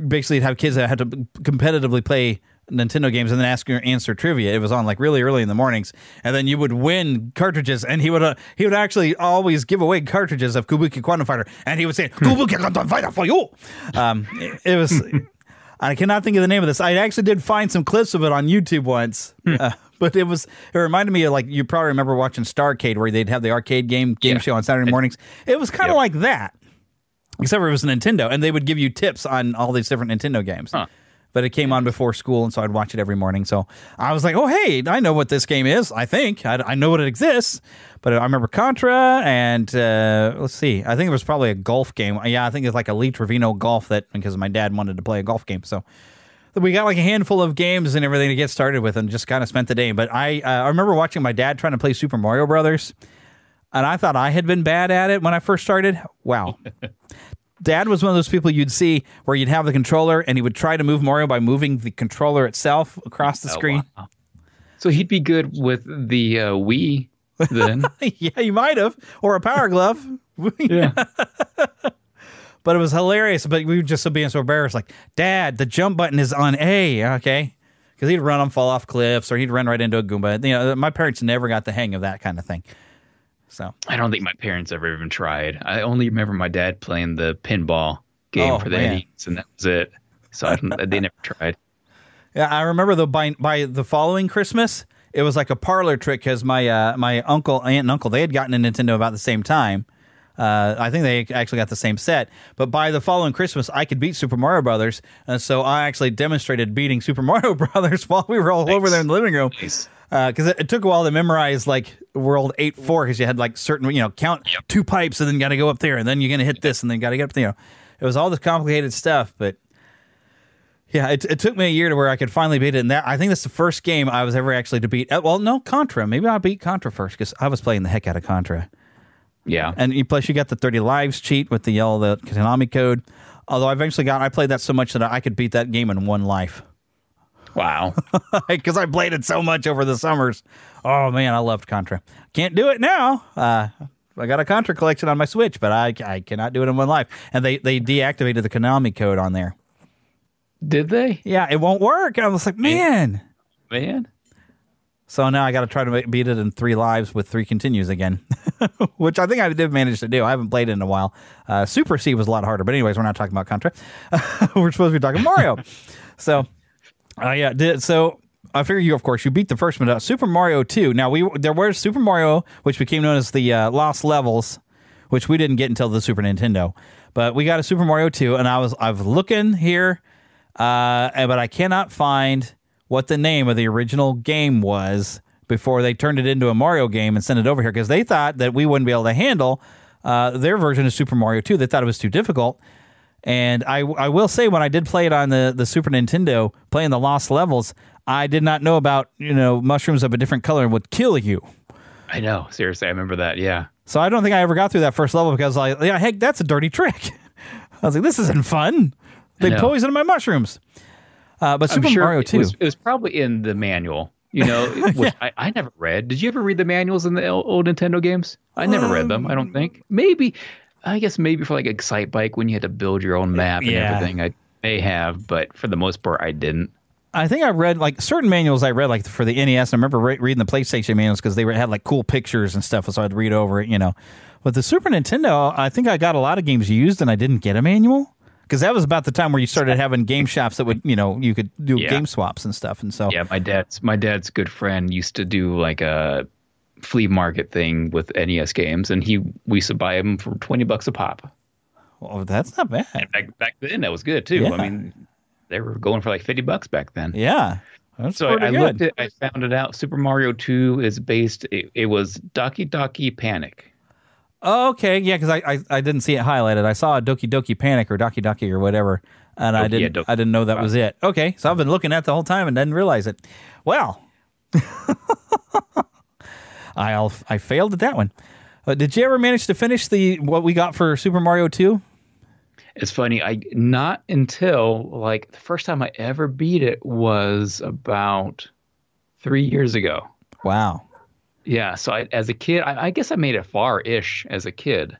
basically have kids that had to competitively play Nintendo games and then ask your answer trivia. It was on like really early in the mornings, and then you would win cartridges, and he would actually always give away cartridges of Kabuki Quantum Fighter, and he would say Kabuki Quantum Fighter for you. It was. I cannot think of the name of this. I actually did find some clips of it on YouTube once, but it reminded me of, like, you probably remember watching Starcade, where they'd have the arcade game show on Saturday mornings. It was kind of like that, except for it was Nintendo, and they would give you tips on all these different Nintendo games. But it came on before school, and so I'd watch it every morning. So I was like, oh, hey, I know what this game is, I think. I know what it exists. But I remember Contra, and let's see. I think it was probably a golf game. Yeah, I think it's like Elite Trevino Golf, because my dad wanted to play a golf game. So we got like a handful of games and everything to get started with, and just kind of spent the day. But I remember watching my dad trying to play Super Mario Brothers, and I thought I had been bad at it when I first started. Wow. Dad was one of those people you'd see where you'd have the controller and he would try to move Mario by moving the controller itself across the screen. Wow. So he'd be good with the Wii then. Yeah, you might have. Or a Power Glove. Yeah. But it was hilarious. But we were just being so embarrassed. Like, Dad, the jump button is on A. Okay. Because he'd run them, fall off cliffs, or he'd run right into a Goomba. You know, my parents never got the hang of that kind of thing. So I don't think my parents ever even tried. I only remember my dad playing the pinball game for the Eddie's, and that was it. So they never tried. Yeah, I remember by the following Christmas, it was like a parlor trick because my my aunt and uncle, they had gotten a Nintendo about the same time. I think they actually got the same set. But by the following Christmas, I could beat Super Mario Brothers, and so I actually demonstrated beating Super Mario Brothers while we were all over there in the living room. Nice. Because it took a while to memorize like World 8-4 because you had like certain, count 2 pipes and then got to go up there and then you're going to hit this and then got to get up there. It was all this complicated stuff, but yeah, it took me a year to where I could finally beat it. And I think that's the first game I was ever actually to beat. Well, no, Contra. Maybe I beat Contra first because I was playing the heck out of Contra. Yeah. And plus you got the 30 lives cheat with the Konami code. Although I played that so much that I could beat that game in 1 life. Wow. Because I played it so much over the summers. Oh, man, I loved Contra. Can't do it now. I got a Contra collection on my Switch, but I cannot do it in 1 life. And they deactivated the Konami code on there. Did they? Yeah, it won't work. I was like, man. So now I got to try to beat it in 3 lives with 3 continues again, which I think I did manage to do. I haven't played it in a while. Super C was a lot harder. But anyways, we're not talking about Contra. We're supposed to be talking Mario. So... so I figure you beat the first one. Super Mario 2. Now there was Super Mario, which became known as the Lost Levels, which we didn't get until the Super Nintendo. But we got a Super Mario 2, and I was looking here, but I cannot find what the name of the original game was before they turned it into a Mario game and sent it over here because they thought that we wouldn't be able to handle their version of Super Mario 2. They thought it was too difficult. And I will say, when I did play it on the Super Nintendo, playing the Lost Levels, I did not know about, mushrooms of a different color would kill you. I know. Seriously, I remember that, yeah. So I don't think I ever got through that first level because, heck, that's a dirty trick. I was like, this isn't fun. They poisoned my mushrooms. But Super Mario 2. It was probably in the manual, which I never read. Did you ever read the manuals in the old Nintendo games? I never read them, I don't think. I guess maybe for like Excite Bike when you had to build your own map and everything, I may have, but for the most part, I didn't. I think I read like certain manuals I read like for the NES. I remember reading the PlayStation manuals because they had like cool pictures and stuff, so I'd read over it, But the Super Nintendo, I think I got a lot of games used and I didn't get a manual because that was about the time where you started having game shops that would, you could do game swaps and stuff. And so my dad's good friend used to do like a flea market thing with NES games, and we used to buy them for $20 a pop. Well, that's not bad. And back then, that was good too. Yeah. I mean, they were going for like $50 back then. Yeah, so I looked at. I found it out. Super Mario 2 is based. It was Doki Doki Panic. Oh, okay, yeah, because I didn't see it highlighted. I saw a Doki Doki Panic or Doki Doki or whatever, and I didn't know that was it. Okay, so I've been looking at it the whole time and didn't realize it. Well. I failed at that one. Did you ever manage to finish what we got for Super Mario 2? It's funny. Not until like the first time I ever beat it was about 3 years ago. Wow. Yeah. So as a kid, I guess I made it far-ish as a kid,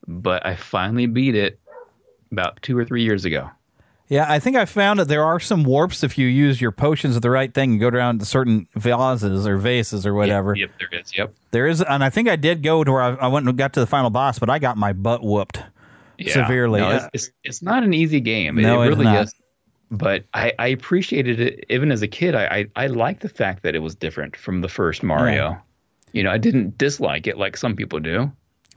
but I finally beat it about 2 or 3 years ago. Yeah, I think I found that there are some warps if you use your potions of the right thing and go down to certain vases or whatever. Yep, there is. Yep. There is, and I think I did go to where I went and got to the final boss, but I got my butt whooped severely. No, it's not an easy game. No, it really is. But I appreciated it even as a kid. I liked the fact that it was different from the first Mario. Yeah. I didn't dislike it like some people do.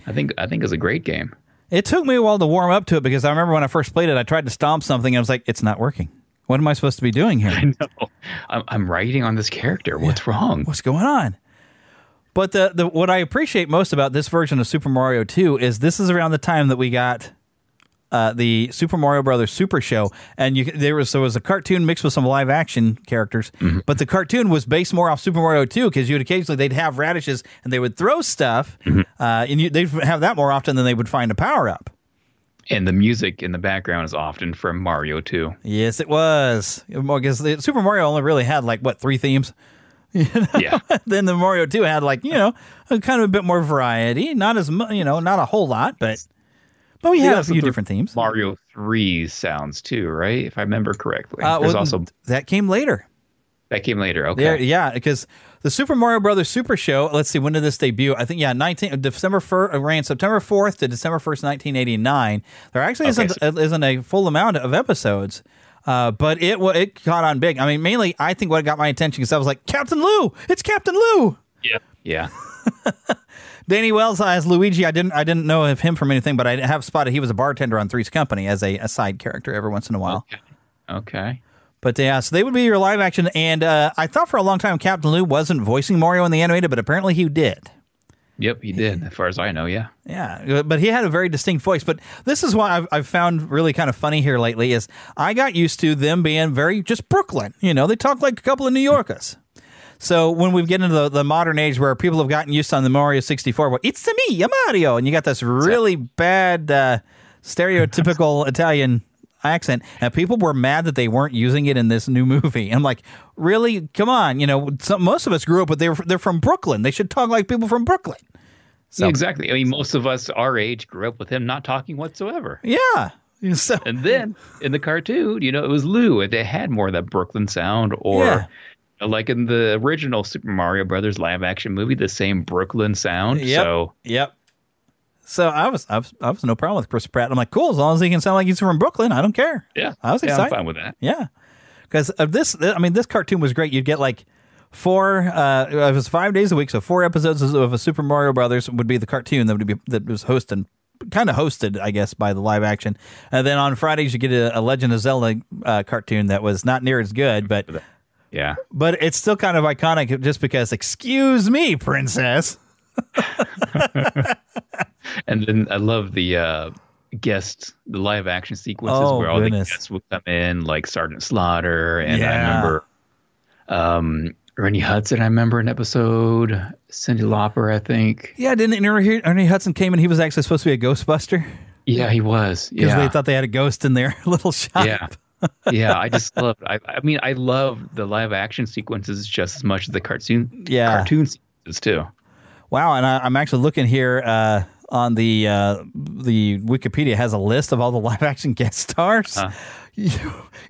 I think it's a great game. It took me a while to warm up to it because I remember when I first played it, I tried to stomp something and I was like, it's not working. What am I supposed to be doing here? I know. I'm writing on this character. What's wrong? What's going on? But the what I appreciate most about this version of Super Mario 2 is this is around the time that we got the Super Mario Brothers Super Show, and there was a cartoon mixed with some live action characters, but the cartoon was based more off Super Mario 2 because they'd have radishes and they would throw stuff, and they'd have that more often than they would find a power up. And the music in the background is often from Mario 2. Yes, it was, because Super Mario only really had 3 themes. Yeah. Then the Mario 2 had kind of a bit more variety, not as not a whole lot, but we had a few different themes. Mario 3 sounds too, right? If I remember correctly. That came later. That came later. Okay. Because the Super Mario Brothers Super Show. Let's see, when did this debut? I think December 1st, ran September 4th to December 1st, 1989. There actually isn't a full amount of episodes. But it caught on big. I mean, mainly, I think what got my attention because I was like, Captain Lou! It's Captain Lou! Yeah. Danny Wells as Luigi. I didn't know of him from anything, but I have spotted he was a bartender on Three's Company as a side character every once in a while. Okay. But so they would be your live action. And I thought for a long time Captain Lou wasn't voicing Mario in the animated, but apparently he did. Yep, he did, as far as I know, yeah. Yeah, but he had a very distinct voice. But this is what I've found really kind of funny here lately is I got used to them being very just Brooklyn. They talk like a couple of New Yorkers. So when we get into the modern age where people have gotten used to on the Mario 64, well, it's me, Mario, and you got this really bad stereotypical Italian accent, and people were mad that they weren't using it in this new movie. I'm like, really? Come on, most of us grew up with they're from Brooklyn. They should talk like people from Brooklyn. So, exactly. I mean, most of us our age grew up with him not talking whatsoever. Yeah. So, and then in the cartoon, it was Lou. It had more of that Brooklyn sound, or like in the original Super Mario Brothers live action movie, the same Brooklyn sound. Yep. So I was no problem with Chris Pratt. I'm like, cool, as long as he can sound like he's from Brooklyn, I don't care. Yeah, I was excited. I'm fine with that. Yeah, because of this. I mean, this cartoon was great. You'd get four. It was 5 days a week, so 4 episodes of a Super Mario Brothers would be the cartoon that was hosted, I guess, by the live action. And then on Fridays you get a Legend of Zelda cartoon that was not near as good, but but it's still kind of iconic just because. Excuse me, princess. And then I love the the live action sequences where all the guests would come in, like Sergeant Slaughter, and I remember Ernie Hudson. I remember an episode, Cyndi Lauper, I think. Yeah, didn't Ernie Hudson came in? He was actually supposed to be a Ghostbuster. Yeah, he was. Because they thought they had a ghost in their little shop. Yeah, I just love. I love the live action sequences just as much as the cartoon sequences too. Wow, and I'm actually looking here on the Wikipedia has a list of all the live action guest stars.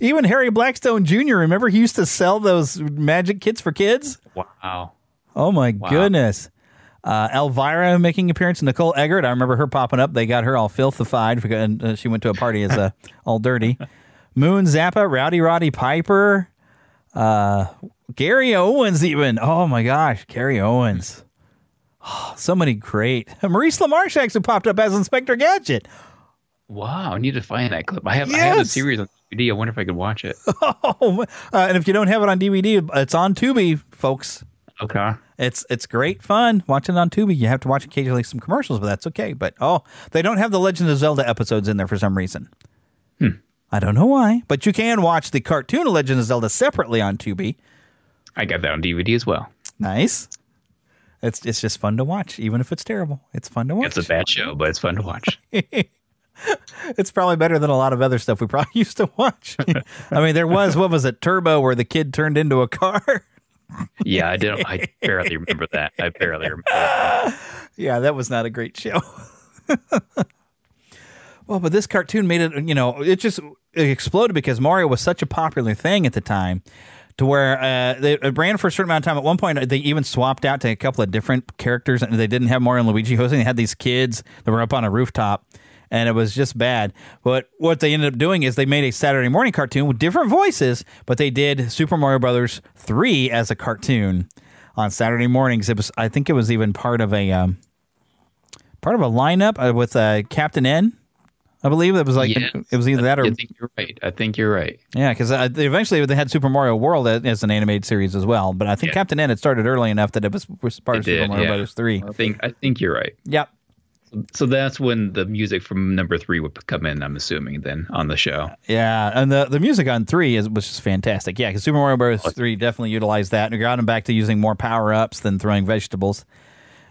Even Harry Blackstone Jr. Remember, he used to sell those magic kits for kids. Wow. Oh my goodness. Elvira making appearance. Nicole Eggert. I remember her popping up. They got her all filthified and she went to a party as all dirty. Moon Zappa, Rowdy Roddy Piper, Gary Owens even. Oh my gosh, Gary Owens. Oh, so many great. Maurice LaMarche actually popped up as Inspector Gadget. Wow, I need to find that clip. I have a series on DVD. I wonder if I could watch it. And if you don't have it on DVD, it's on Tubi, folks. Okay. It's great fun watching it on Tubi. You have to watch occasionally some commercials, but that's okay. But they don't have the Legend of Zelda episodes in there for some reason. I don't know why, but you can watch the cartoon Legend of Zelda separately on Tubi. I got that on DVD as well. Nice. It's just fun to watch, even if it's terrible. It's fun to watch. It's a bad show, but it's fun to watch. It's probably better than a lot of other stuff we probably used to watch. I mean, there was, what was it, Turbo, where the kid turned into a car? Yeah, I barely remember that. Yeah, that was not a great show. Well, but this cartoon made it, it exploded because Mario was such a popular thing at the time to where it ran for a certain amount of time. At one point, they even swapped out to a couple of different characters, and they didn't have Mario and Luigi hosting. They had these kids that were up on a rooftop, and it was just bad. But what they ended up doing is they made a Saturday morning cartoon with different voices, but they did Super Mario Brothers 3 as a cartoon on Saturday mornings. I think it was even part of a lineup with Captain N. I believe it was it was either that or I think you're right. Yeah, because eventually they had Super Mario World as an animated series as well. But I think Captain N had started early enough that it was part of Super Mario Brothers 3. I think you're right. Yep. So that's when the music from number 3 would come in, I'm assuming, then on the show. Yeah, and the music on 3 was just fantastic. Yeah, because Super Mario Bros. 3 definitely utilized that and got them back to using more power-ups than throwing vegetables.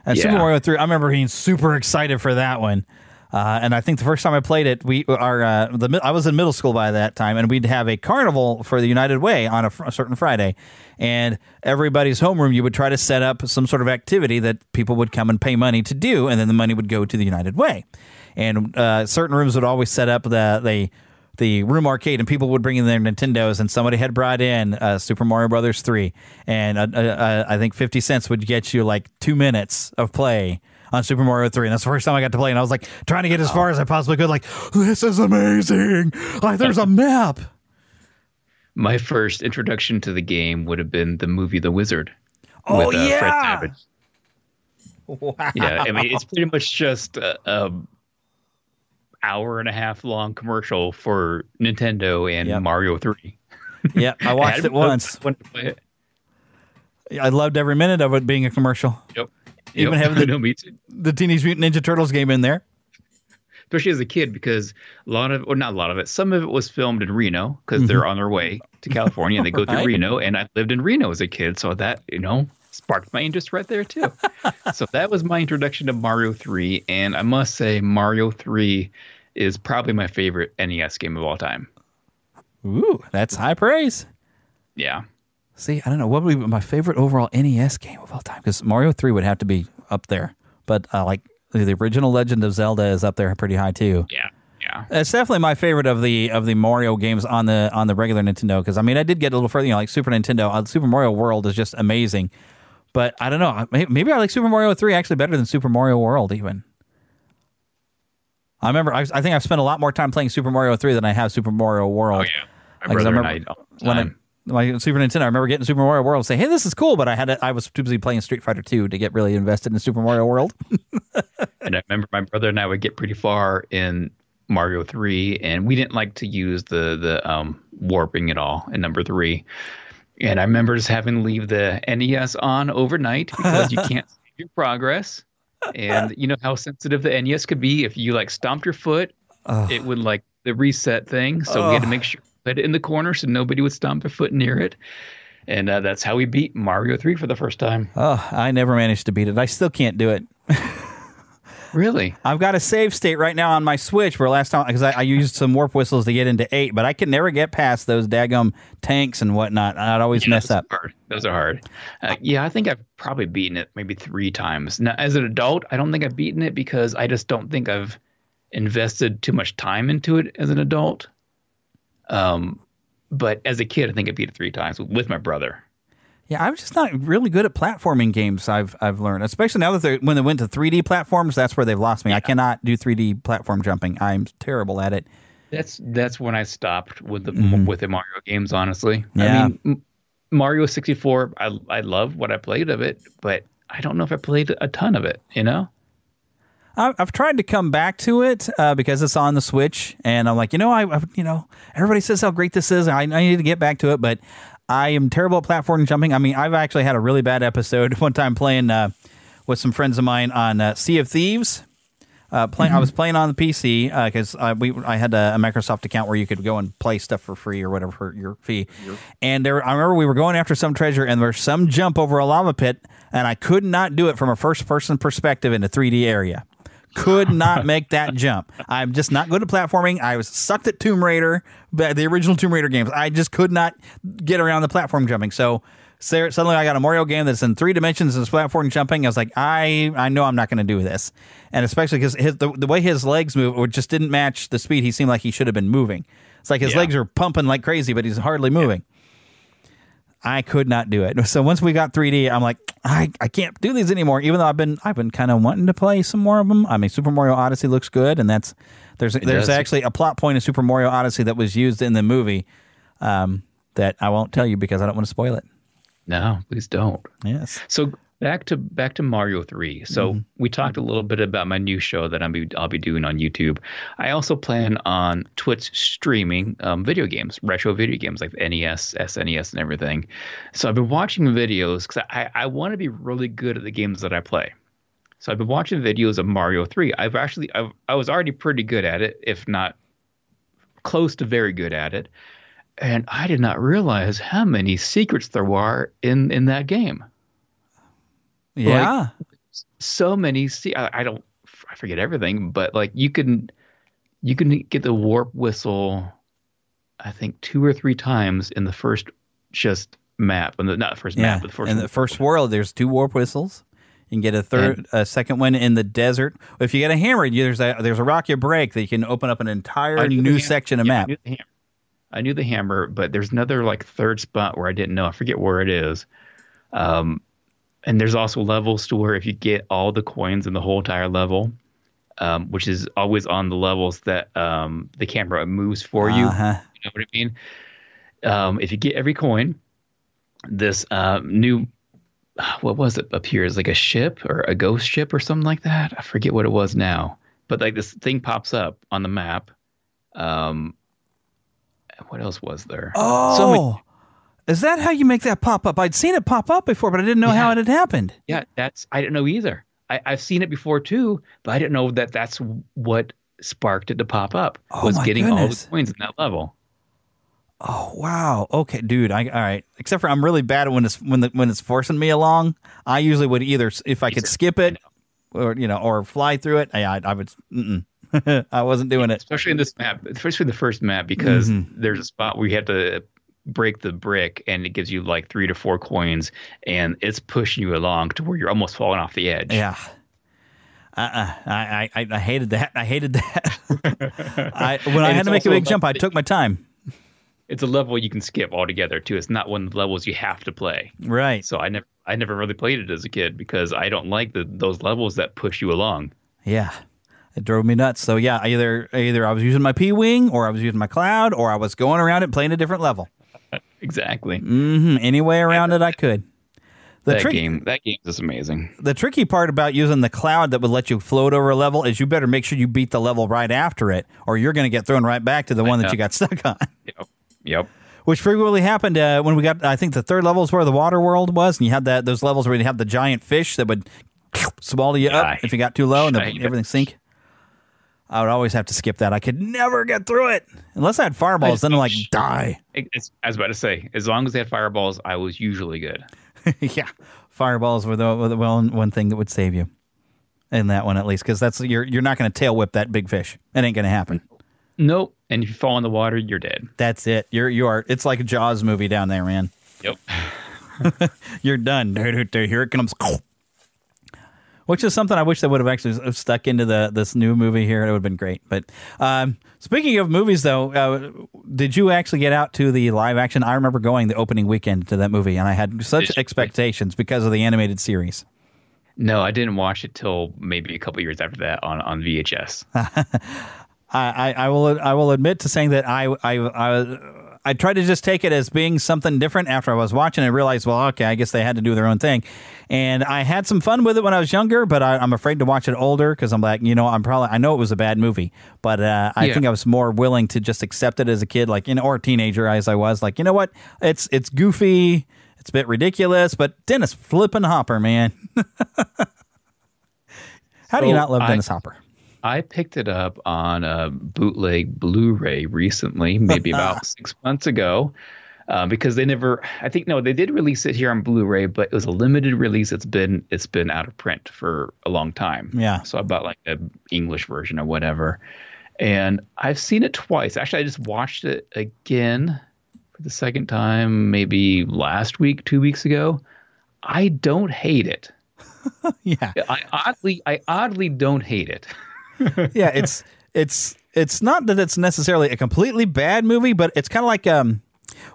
And Super Mario 3, I remember being super excited for that one. And I think the first time I played it, I was in middle school by that time, and we'd have a carnival for the United Way on a certain Friday. And everybody's homeroom, you would try to set up some sort of activity that people would come and pay money to do, and then the money would go to the United Way. And certain rooms would always set up the room arcade, and people would bring in their Nintendos, and somebody had brought in Super Mario Brothers 3, and I think 50 cents would get you like 2 minutes of play on Super Mario 3, and that's the first time I got to play, and I was like trying to get as far as I possibly could, like, this is amazing, like there's a map. My first introduction to the game would have been the movie The Wizard. Oh, with, yeah! Fred Savage. Wow. Yeah, I mean, it's pretty much just a hour and a half long commercial for Nintendo and Mario 3. Yeah, I watched it once. I loved every minute of it being a commercial. Yep. Even having the Teenage Mutant Ninja Turtles game in there. Especially as a kid, because not a lot of it, some of it was filmed in Reno because they're on their way to California and they go through Reno. And I lived in Reno as a kid. So that, sparked my interest right there, too. So that was my introduction to Mario 3. And I must say, Mario 3 is probably my favorite NES game of all time. Ooh, that's high praise. Yeah. See, I don't know. What would be my favorite overall NES game of all time? Because Mario 3 would have to be up there. But like the original Legend of Zelda is up there pretty high too. Yeah. It's definitely my favorite of the Mario games on the regular Nintendo. Because I mean, I did get a little further. Like Super Nintendo, Super Mario World is just amazing. But I don't know. Maybe I like Super Mario 3 actually better than Super Mario World even. I remember. I think I've spent a lot more time playing Super Mario 3 than I have Super Mario World. Oh yeah, my brother and I all the time. My Super Nintendo, I remember getting Super Mario World and say, hey, this is cool, but I was too busy playing Street Fighter 2 to get really invested in Super Mario World. And I remember my brother and I would get pretty far in Mario 3, and we didn't like to use the warping at all in number 3. And I remember just having to leave the NES on overnight because you can't save your progress. And you know how sensitive the NES could be if you like stomped your foot, it would like the reset thing. So we had to make sure put it in the corner so nobody would stomp their foot near it. And that's how we beat Mario 3 for the first time. Oh, I never managed to beat it. I still can't do it. Really? I've got a save state right now on my Switch where last time, because I used some warp whistles to get into 8, but I can never get past those daggum tanks and whatnot. I'd always mess up. Those are hard. I think I've probably beaten it maybe 3 times. Now, as an adult, I don't think I've beaten it because I just don't think I've invested too much time into it as an adult. But as a kid, I think I beat it 3 times with my brother. Yeah, I'm just not really good at platforming games. I've learned, especially now that when they went to 3D platforms, that's where they've lost me. I cannot do 3D platform jumping. I'm terrible at it. That's when I stopped with the Mario games. Honestly, yeah. I mean, Mario 64. I love what I played of it, but I don't know if I played a ton of it. I've tried to come back to it because it's on the Switch, and I'm like, everybody says how great this is. I need to get back to it, but I am terrible at platform jumping. I mean, I've actually had a really bad episode one time playing with some friends of mine on Sea of Thieves. I was playing on the PC because I had a Microsoft account where you could go and play stuff for free or whatever for your fee. Yep. And I remember we were going after some treasure, and there was some jump over a lava pit, and I could not do it from a first-person perspective in a 3D area. Could not make that jump. I'm just not good at platforming. I was sucked at Tomb Raider, the original Tomb Raider games. I just could not get around the platform jumping. So suddenly I got a Mario game that's in 3 dimensions and it's platform jumping. I was like, I know I'm not going to do this. And especially because the way his legs move just didn't match the speed he seemed like he should have been moving. It's like his legs are pumping like crazy, but he's hardly moving. I could not do it. So once we got 3D, I'm like, I can't do these anymore. Even though I've been kind of wanting to play some more of them. I mean, Super Mario Odyssey looks good, and there's actually a plot point in Super Mario Odyssey that was used in the movie that I won't tell you because I don't want to spoil it. No, please don't. Yes. So back to Mario 3. So we talked a little bit about my new show that I'll be doing on YouTube. I also plan on Twitch streaming video games, retro video games like the NES, SNES, and everything. So I've been watching videos because I want to be really good at the games that I play. So I've been watching videos of Mario 3. I was already pretty good at it, if not close to very good at it. And I did not realize how many secrets there were in that game. Yeah. Like, so many. I forget everything, but like you can get the warp whistle, I think 2 or 3 times in the first map. Not the first map, but the first. In the first world, there's 2 warp whistles. You can get a second one in the desert. If you get a hammer, there's a rock you break that you can open up an entire new section of map. I knew the hammer, but there's another like third spot where I didn't know. I forget where it is. And there's also levels to where if you get all the coins in the whole entire level, which is always on the levels that the camera moves for you. You know what I mean? If you get every coin, this new, what was it appears like a ship or a ghost ship or something like that. I forget what it was now, but like this thing pops up on the map. What else was there? Oh, is that how you make that pop up? I'd seen it pop up before, but I didn't know how it had happened. Yeah, I didn't know either. I've seen it before too, but I didn't know that that's what sparked it to pop up. Was getting all the coins in that level. Oh wow! Okay, dude. All right. Except for I'm really bad at when it's forcing me along. I usually would either if I could skip it, or fly through it. I would. I wasn't doing it. Especially in this map, especially the first map, because there's a spot where you have to break the brick and it gives you like 3 to 4 coins and it's pushing you along to where you're almost falling off the edge. Yeah. I hated that. I hated that. When I had to make a big jump, I took my time. It's a level you can skip altogether too. It's not one of the levels you have to play. Right. So I never really played it as a kid because I don't like those levels that push you along. Yeah. It drove me nuts. So yeah, either I was using my P-Wing or I was using my Cloud or I was going around it playing a different level. Exactly. Any way around it I could. That game is amazing. The tricky part about using the Cloud that would let you float over a level is you better make sure you beat the level right after it or you're going to get thrown right back to the one that you got stuck on. Yep. Which frequently happened when we got, I think the third level is where the water world was, and you had those levels where you have the giant fish that would swallow you up if you got too low and everything sink. I would always have to skip that. I could never get through it. Unless I had fireballs, then I'm like, die. I was about to say, as long as they had fireballs, I was usually good. Yeah. Fireballs were the one thing that would save you. In that one, at least. Because you're not going to tail whip that big fish. It ain't going to happen. Nope. And if you fall in the water, you're dead. That's it. You are. It's like a Jaws movie down there, man. Yep. You're done. Here it comes. Which is something I wish they would have actually stuck into this new movie here. It would have been great. But speaking of movies, though, did you actually get out to the live action? I remember going the opening weekend to that movie, and I had such expectations because of the animated series. No, I didn't watch it till maybe a couple years after that on VHS. I will admit to saying that I tried to just take it as being something different after I was watching it. I realized, well, okay, I guess they had to do their own thing. And I had some fun with it when I was younger, but I'm afraid to watch it older because I'm like, I know it was a bad movie, but I think I was more willing to just accept it as a kid, or a teenager as I was. Like, you know what? It's goofy. It's a bit ridiculous, but Dennis flippin' Hopper, man. How do you not love Dennis Hopper? I picked it up on a bootleg Blu-ray recently, maybe about 6 months ago, because they did release it here on Blu-ray, but it was a limited release. It's been out of print for a long time. Yeah. So I bought like an English version or whatever, and I've seen it twice. Actually, I just watched it again for the second time, maybe last week, 2 weeks ago. I don't hate it. Yeah. I oddly don't hate it. Yeah, it's not that it's necessarily a completely bad movie, but it's kind of like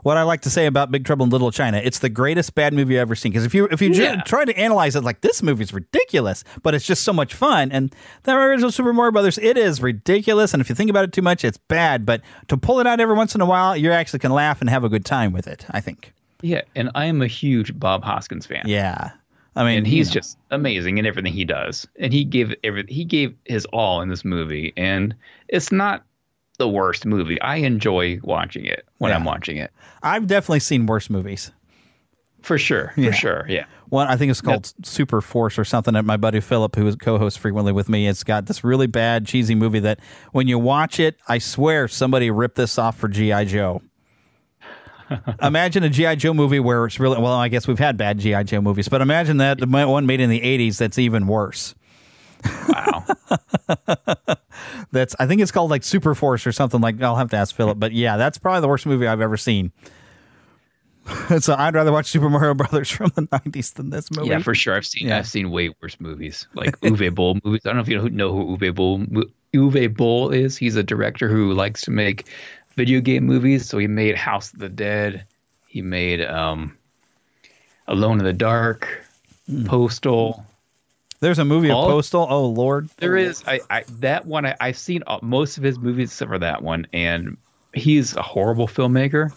what I like to say about Big Trouble in Little China. It's the greatest bad movie I've ever seen. Because if you try to analyze it, like, this movie's ridiculous, but it's just so much fun. And the original Super Mario Brothers, it is ridiculous. And if you think about it too much, it's bad. But to pull it out every once in a while, you actually can laugh and have a good time with it, I think. Yeah, and I am a huge Bob Hoskins fan. Yeah. I mean, and he's just amazing in everything he does. And he gave his all in this movie. And it's not the worst movie. I enjoy watching it when I'm watching it. I've definitely seen worse movies. For sure. For sure. Yeah. One, I think it's called Super Force or something that my buddy Philip, who co-hosts frequently with me, it's got this really bad, cheesy movie that when you watch it, I swear somebody ripped this off for G.I. Joe. Imagine a G.I. Joe movie where it's really, well, I guess we've had bad G.I. Joe movies, but imagine that the one made in the 80s that's even worse. Wow. I think it's called like Super Force or something. Like, I'll have to ask Philip, but yeah, that's probably the worst movie I've ever seen. So I'd rather watch Super Mario Brothers from the 90s than this movie. Yeah, for sure. I've seen way worse movies, like Uwe Boll movies. I don't know if you know who Uwe Boll is. He's a director who likes to make video game movies. So he made House of the Dead. He made Alone in the Dark, Postal. There's a movie of Postal. Oh Lord, there is. That one I've seen most of his movies except for that one, and he's a horrible filmmaker,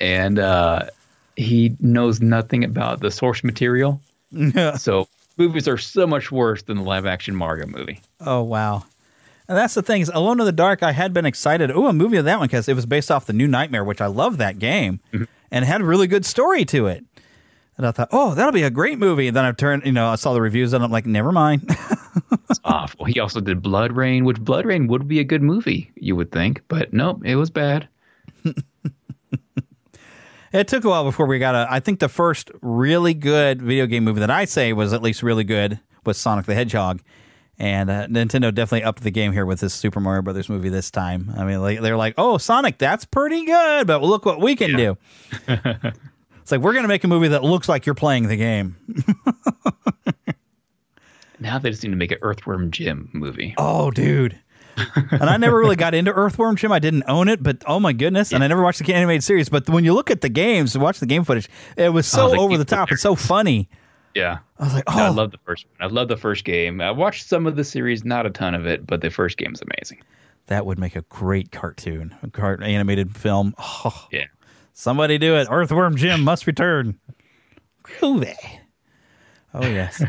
and he knows nothing about the source material. So movies are so much worse than the live action Mario movie. Oh wow. And that's the thing is, Alone in the Dark, I had been excited. Oh, a movie of that one because it was based off the New Nightmare, which I love that game, and had a really good story to it. And I thought, oh, that'll be a great movie. And then I saw the reviews and I'm like, never mind. It's awful. He also did Blood Rain, which Blood Rain would be a good movie, you would think. But nope, it was bad. It took a while before we got I think the first really good video game movie that I say was at least really good was Sonic the Hedgehog. And Nintendo definitely upped the game here with this Super Mario Brothers movie this time. I mean, they're like, oh, Sonic, that's pretty good, but look what we can do. It's like, we're going to make a movie that looks like you're playing the game. Now they just need to make an Earthworm Jim movie. Oh, dude. And I never really got into Earthworm Jim. I didn't own it, but oh my goodness. And I never watched the animated series. But when you look at the games, watch the game footage, it was so over the top. It's so funny. Yeah. I was like, oh. No, I love the first one. I love the first game. I watched some of the series, not a ton of it, but the first game's amazing. That would make a great cartoon, animated film. Oh. Yeah. Somebody do it. Earthworm Jim must return. Groovy. Oh, yes.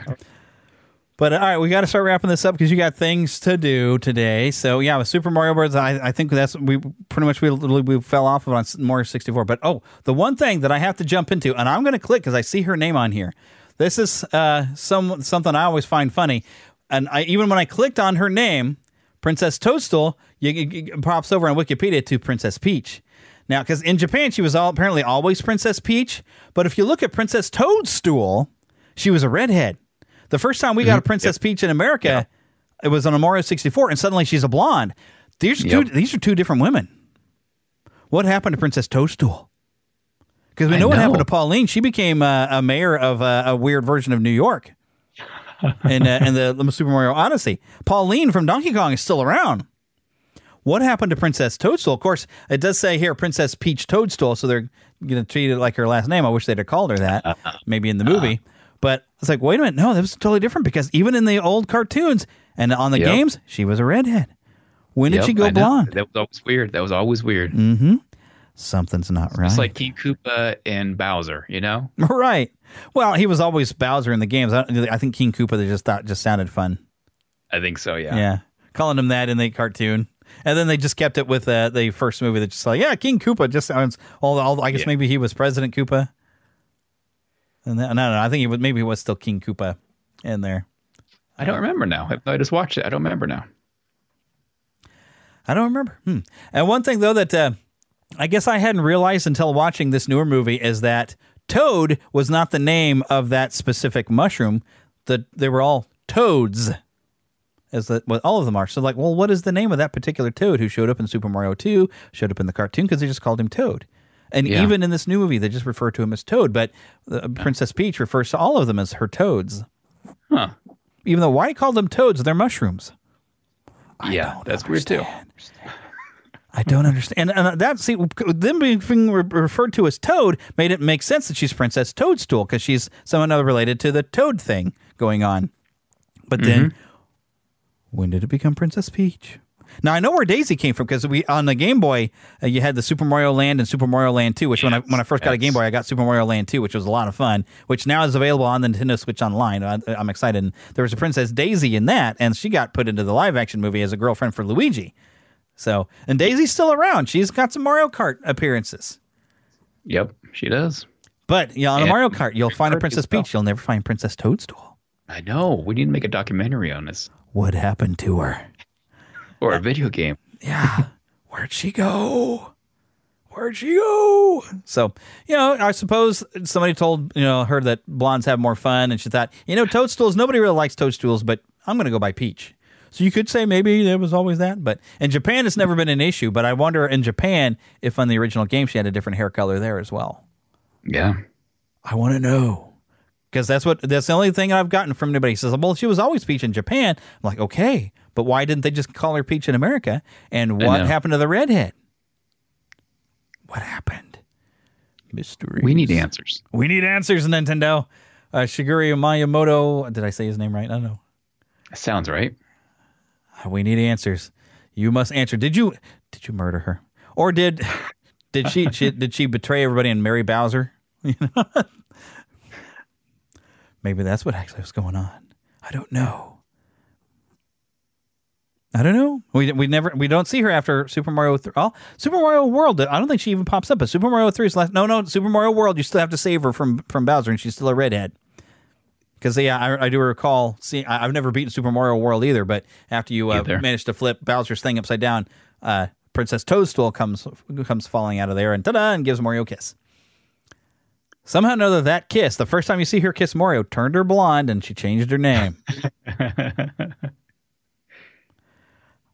But all right, we got to start wrapping this up because you got things to do today. So yeah, with Super Mario Bros., I think we fell off of on Mario 64. But the one thing that I have to jump into, and I'm going to click because I see her name on here. This is something I always find funny, and even when I clicked on her name, Princess Toadstool, it pops over on Wikipedia to Princess Peach. Now, because in Japan she was apparently always Princess Peach, but if you look at Princess Toadstool, she was a redhead. The first time we got a Princess Peach in America, it was on a Mario 64, and suddenly she's a blonde. These are two different women. What happened to Princess Toadstool? Because we know what happened to Pauline. She became a mayor of a weird version of New York in the Super Mario Odyssey. Pauline from Donkey Kong is still around. What happened to Princess Toadstool? Of course, it does say here Princess Peach Toadstool, so they're going to treat it like her last name. I wish they'd have called her that, maybe in the movie. But it's like, wait a minute, no, that was totally different because even in the old cartoons and on the games, she was a redhead. When did she go blonde? That was always weird. Mm-hmm. Something's not right. It's like King Koopa and Bowser, you know? Right. Well, he was always Bowser in the games. I think King Koopa just sounded fun. I think so, yeah. Yeah. Calling him that in the cartoon. And then they just kept it with the first movie that just like, yeah, King Koopa just sounds I guess maybe he was President Koopa. And I don't know. I think maybe he was still King Koopa in there. I don't remember now. I just watched it. I don't remember now. I don't remember. And one thing, though, that I guess I hadn't realized until watching this newer movie is that Toad was not the name of that specific mushroom. They were all toads, all of them are. So, like, well, what is the name of that particular Toad who showed up in Super Mario 2, showed up in the cartoon? Because they just called him Toad. And even in this new movie, they just refer to him as Toad, but Princess Peach refers to all of them as her toads. Huh. Even though, why call them toads? They're mushrooms. That's weird too. I don't understand. And them being referred to as Toad made it make sense that she's Princess Toadstool because she's somehow related to the Toad thing going on. But then, when did it become Princess Peach? Now, I know where Daisy came from because on the Game Boy, you had the Super Mario Land and Super Mario Land 2, which when I first got a Game Boy, I got Super Mario Land 2, which was a lot of fun, which now is available on the Nintendo Switch Online. I'm excited. And there was a Princess Daisy in that, and she got put into the live-action movie as a girlfriend for Luigi. And Daisy's still around. She's got some Mario Kart appearances. Yep, she does. But on a Mario Kart, you'll find a Princess Peach. You'll never find Princess Toadstool. I know. We need to make a documentary on this. What happened to her? Or a video game. Yeah. Where'd she go? So, I suppose somebody told, her that blondes have more fun, and she thought, toadstools, nobody really likes toadstools, but I'm going to go by Peach. So you could say maybe there was always that, but in Japan, it's never been an issue, but I wonder in Japan if on the original game she had a different hair color there as well. Yeah. I want to know. Because that's the only thing I've gotten from anybody. He says, well, she was always Peach in Japan. I'm like, okay, but why didn't they just call her Peach in America? And what happened to the redhead? What happened? Mysteries. We need answers. We need answers, Nintendo. Shigeru Miyamoto. Did I say his name right? I don't know. Sounds right. We need answers. You must answer. Did you murder her? Or did she betray everybody and marry Bowser? Maybe that's what actually was going on. I don't know. We don't see her after Super Mario 3. Oh, Super Mario World. I don't think she even pops up. But Super Mario 3 is last. No. Super Mario World. You still have to save her from Bowser, and she's still a redhead. Because I do recall. See, I've never beaten Super Mario World either. But after you manage to flip Bowser's thing upside down, Princess Toadstool comes falling out of there, and ta-da, and gives Mario a kiss. Somehow or another, that kiss, the first time you see her kiss Mario, turned her blonde, and she changed her name.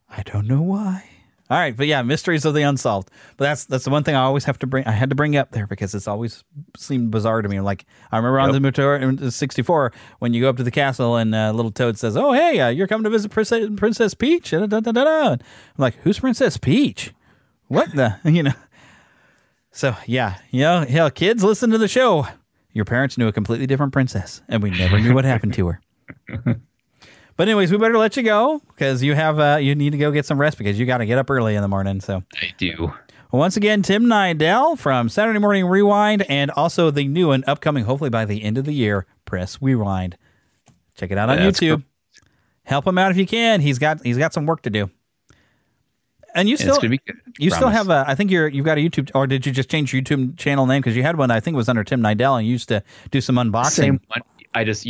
I don't know why. All right, but yeah, mysteries of the unsolved. But that's the one thing I always have to bring. I had to bring up there because it's always seemed bizarre to me. Like I remember on the Nintendo 64 when you go up to the castle and little Toad says, "Oh hey, you're coming to visit Princess Peach." Da, da, da, da, da. I'm like, who's Princess Peach? What the So yeah, kids, listen to the show. Your parents knew a completely different princess, and we never knew what happened to her. But anyways, we better let you go because you need to go get some rest because you got to get up early in the morning. So I do. Once again, Tim Nydell from Saturday Morning Rewind, and also the new and upcoming, hopefully by the end of the year, Press Rewind. Check it out on YouTube. Cool. Help him out if you can. He's got some work to do. And you still have I think you've got a YouTube, or did you just change your YouTube channel name? Because you had one I think was under Tim Nydell and you used to do some unboxing. Same one. I just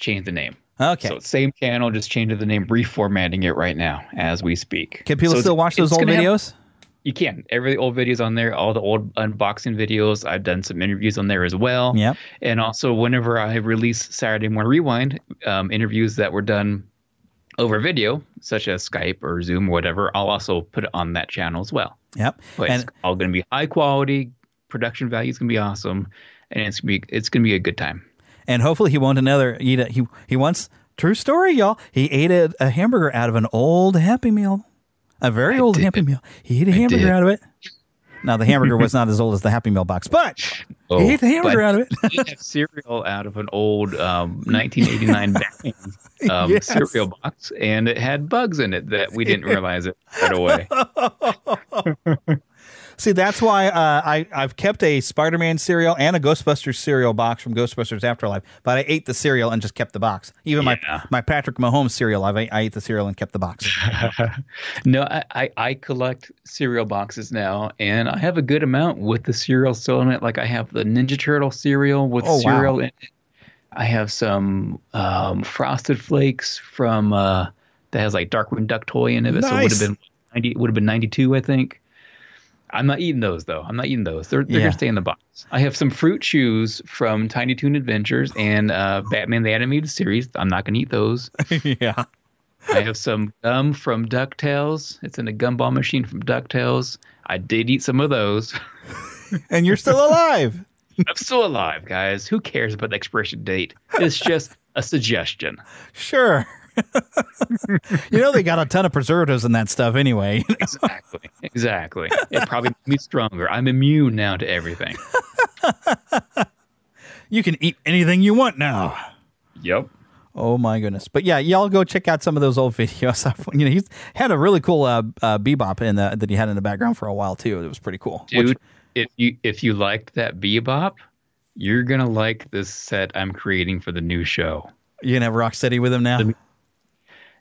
changed the name. Okay. So same channel, just changed the name, reformatting it right now as we speak. Can people still watch those old videos? You can. Every old videos on there, all the old unboxing videos. I've done some interviews on there as well. Yeah. And also whenever I release Saturday Morning Rewind, interviews that were done over video, such as Skype or Zoom or whatever, I'll also put it on that channel as well. Yep. But it's all going to be high quality. Production value is going to be awesome. And it's going to be a good time. And hopefully he won't he once, true story, y'all, he ate a hamburger out of an old Happy Meal. A very old Happy Meal. He ate a hamburger out of it. Now, the hamburger was not as old as the Happy Meal box, but he ate the hamburger out of it. He had cereal out of an old 1989 Batman cereal box, and it had bugs in it that we didn't realize it right away. See, that's why I've kept a Spider-Man cereal and a Ghostbusters cereal box from Ghostbusters Afterlife, but I ate the cereal and just kept the box. Even my Patrick Mahomes cereal, I ate the cereal and kept the box. No, I collect cereal boxes now, and I have a good amount with the cereal still in it. Like I have the Ninja Turtle cereal with cereal in it. I have some Frosted Flakes from that has like Darkwing Duck toy in it. Nice. So it would have been 92, I think. I'm not eating those, though. They're going to stay in the box. I have some Fruit Chews from Tiny Toon Adventures and Batman the Animated Series. I'm not going to eat those. Yeah. I have some gum from DuckTales. It's in a gumball machine from DuckTales. I did eat some of those. And you're still alive. I'm still alive, guys. Who cares about the expiration date? It's just a suggestion. Sure. They got a ton of preservatives in that stuff anyway. Exactly. It probably makes me stronger. I'm immune now to everything. You can eat anything you want now. Yep. Oh my goodness. But yeah, y'all go check out some of those old videos. He's had a really cool bebop that he had in the background for a while too. It was pretty cool. Dude, if you liked that bebop, you're gonna like this set I'm creating for the new show. You gonna have Rocksteady with him now?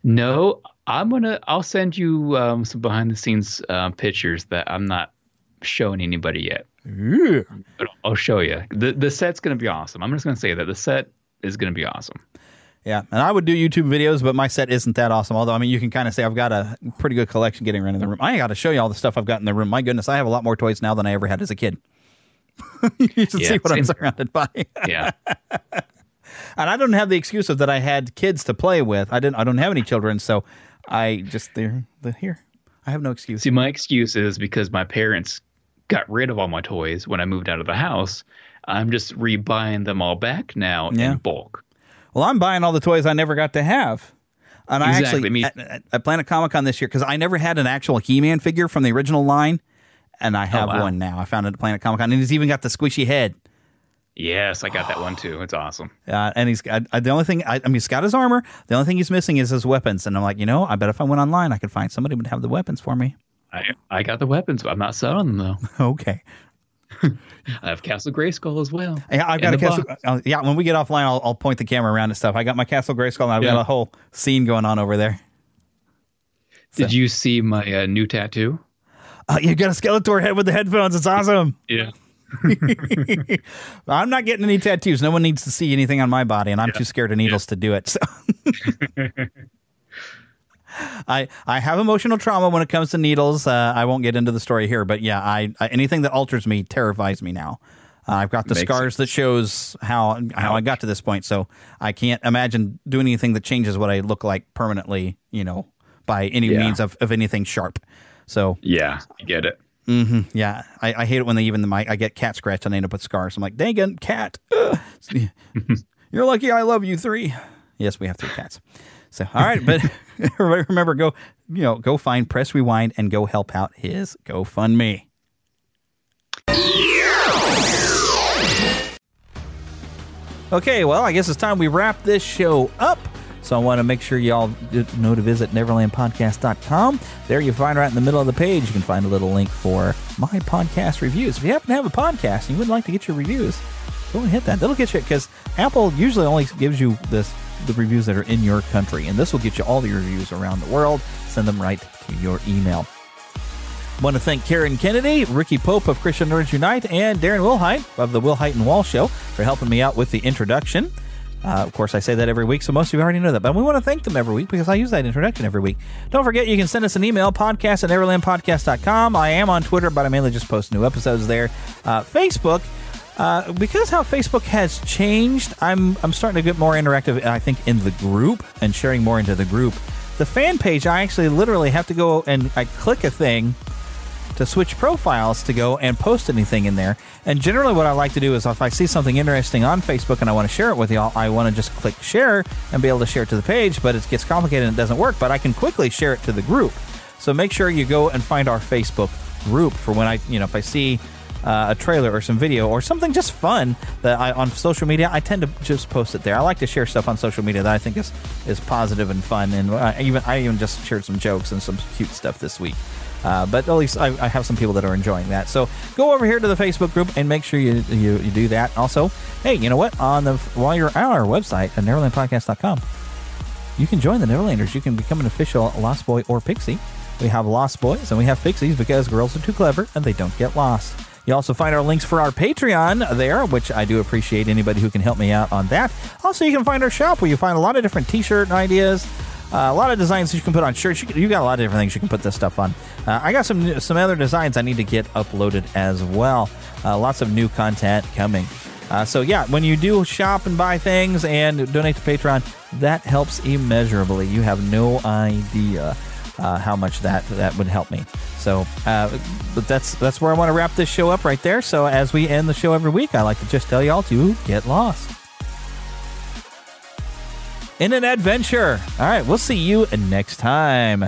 No, I'll send you some behind the scenes pictures that I'm not showing anybody yet. Ooh. But I'll show you. The set's gonna be awesome. I'm just gonna say that the set is gonna be awesome. Yeah, and I would do YouTube videos, but my set isn't that awesome. Although, you can kind of say I've got a pretty good collection getting around in the room. I got to show you all the stuff I've got in the room. My goodness, I have a lot more toys now than I ever had as a kid. You should see what I'm surrounded by. Yeah. And I don't have the excuse of that I had kids to play with. I don't have any children, so they're here. I have no excuse. See, my excuse is because my parents got rid of all my toys when I moved out of the house. I'm just rebuying them all back now in bulk. Well, I'm buying all the toys I never got to have. And Exactly. I actually, at Planet Comic-Con this year, because I never had an actual He-Man figure from the original line, and I have one now. I found it at Planet Comic-Con, and he's even got the squishy head. Yes, I got that one too. It's awesome. And he's got, the only thing, he's got his armor. The only thing he's missing is his weapons. And I'm like, I bet if I went online, I could find somebody who would have the weapons for me. I got the weapons, but I'm not selling them though. Okay. I have Castle Grayskull as well. Yeah, I've got a Castle. When we get offline, I'll point the camera around and stuff. I got my Castle Grayskull, and I've got a whole scene going on over there. Did you see my new tattoo? You got a Skeletor head with the headphones. It's awesome. Yeah. I'm not getting any tattoos. No one needs to see anything on my body, and I'm too scared of needles to do it. So. I have emotional trauma when it comes to needles. I won't get into the story here, but yeah, I anything that alters me terrifies me now. I've got the scars that shows how I got to this point, so I can't imagine doing anything that changes what I look like permanently, by any means of anything sharp. So yeah, I get it. Mm-hmm, yeah, I hate it when I get cat scratch and I end up with scars. I'm like, dang it, cat. You're lucky I love you 3. Yes, we have 3 cats. So, all right, but remember, go find Press Rewind and go help out his GoFundMe. Okay, well, I guess it's time we wrap this show up. So I want to make sure y'all know to visit NeverlandPodcast.com. There you find right in the middle of the page, you can find a little link for my podcast reviews. If you happen to have a podcast and you would like to get your reviews, go and hit that. That'll get you, because Apple usually only gives you the reviews that are in your country, and this will get you all the reviews around the world. Send them right to your email. I want to thank Karen Kennedy, Ricky Pope of Christian Nerds Unite, and Darren Wilhite of the Wilhite and Wall Show for helping me out with the introduction. Of course, I say that every week, so most of you already know that, but we want to thank them every week because I use that introduction every week. Don't forget, you can send us an email, podcast@neverlandpodcast.com. I am on Twitter, but I mainly just post new episodes there. Facebook, because how Facebook has changed, I'm starting to get more interactive, I think, in the group and sharing more into the group. The fan page, I actually literally have to go and I click a thing to switch profiles to go and post anything in there. And generally what I like to do is if I see something interesting on Facebook and I want to share it with y'all, I want to just click share and be able to share it to the page, but it gets complicated and it doesn't work, but I can quickly share it to the group. So make sure you go and find our Facebook group for when if I see a trailer or some video or something just fun that on social media, I tend to just post it there. I like to share stuff on social media that I think is positive and fun, and I even just shared some jokes and some cute stuff this week. But at least I have some people that are enjoying that. So go over here to the Facebook group and make sure you do that. Also, hey, you know what? While you're on our website at NeverlandPodcast.com, you can join the Neverlanders. You can become an official Lost Boy or Pixie. We have Lost Boys and we have Pixies because girls are too clever and they don't get lost. You also find our links for our Patreon there, which I do appreciate anybody who can help me out on that. Also, you can find our shop where you find a lot of different t-shirt ideas, a lot of designs that you can put on shirts. You got a lot of different things you can put this stuff on. I got some other designs I need to get uploaded as well. Lots of new content coming. So yeah, when you do shop and buy things and donate to Patreon, that helps immeasurably. You have no idea how much that would help me. So, but that's where I want to wrap this show up right there. So as we end the show every week, I like to just tell y'all to get lost in an adventure. All right, we'll see you next time.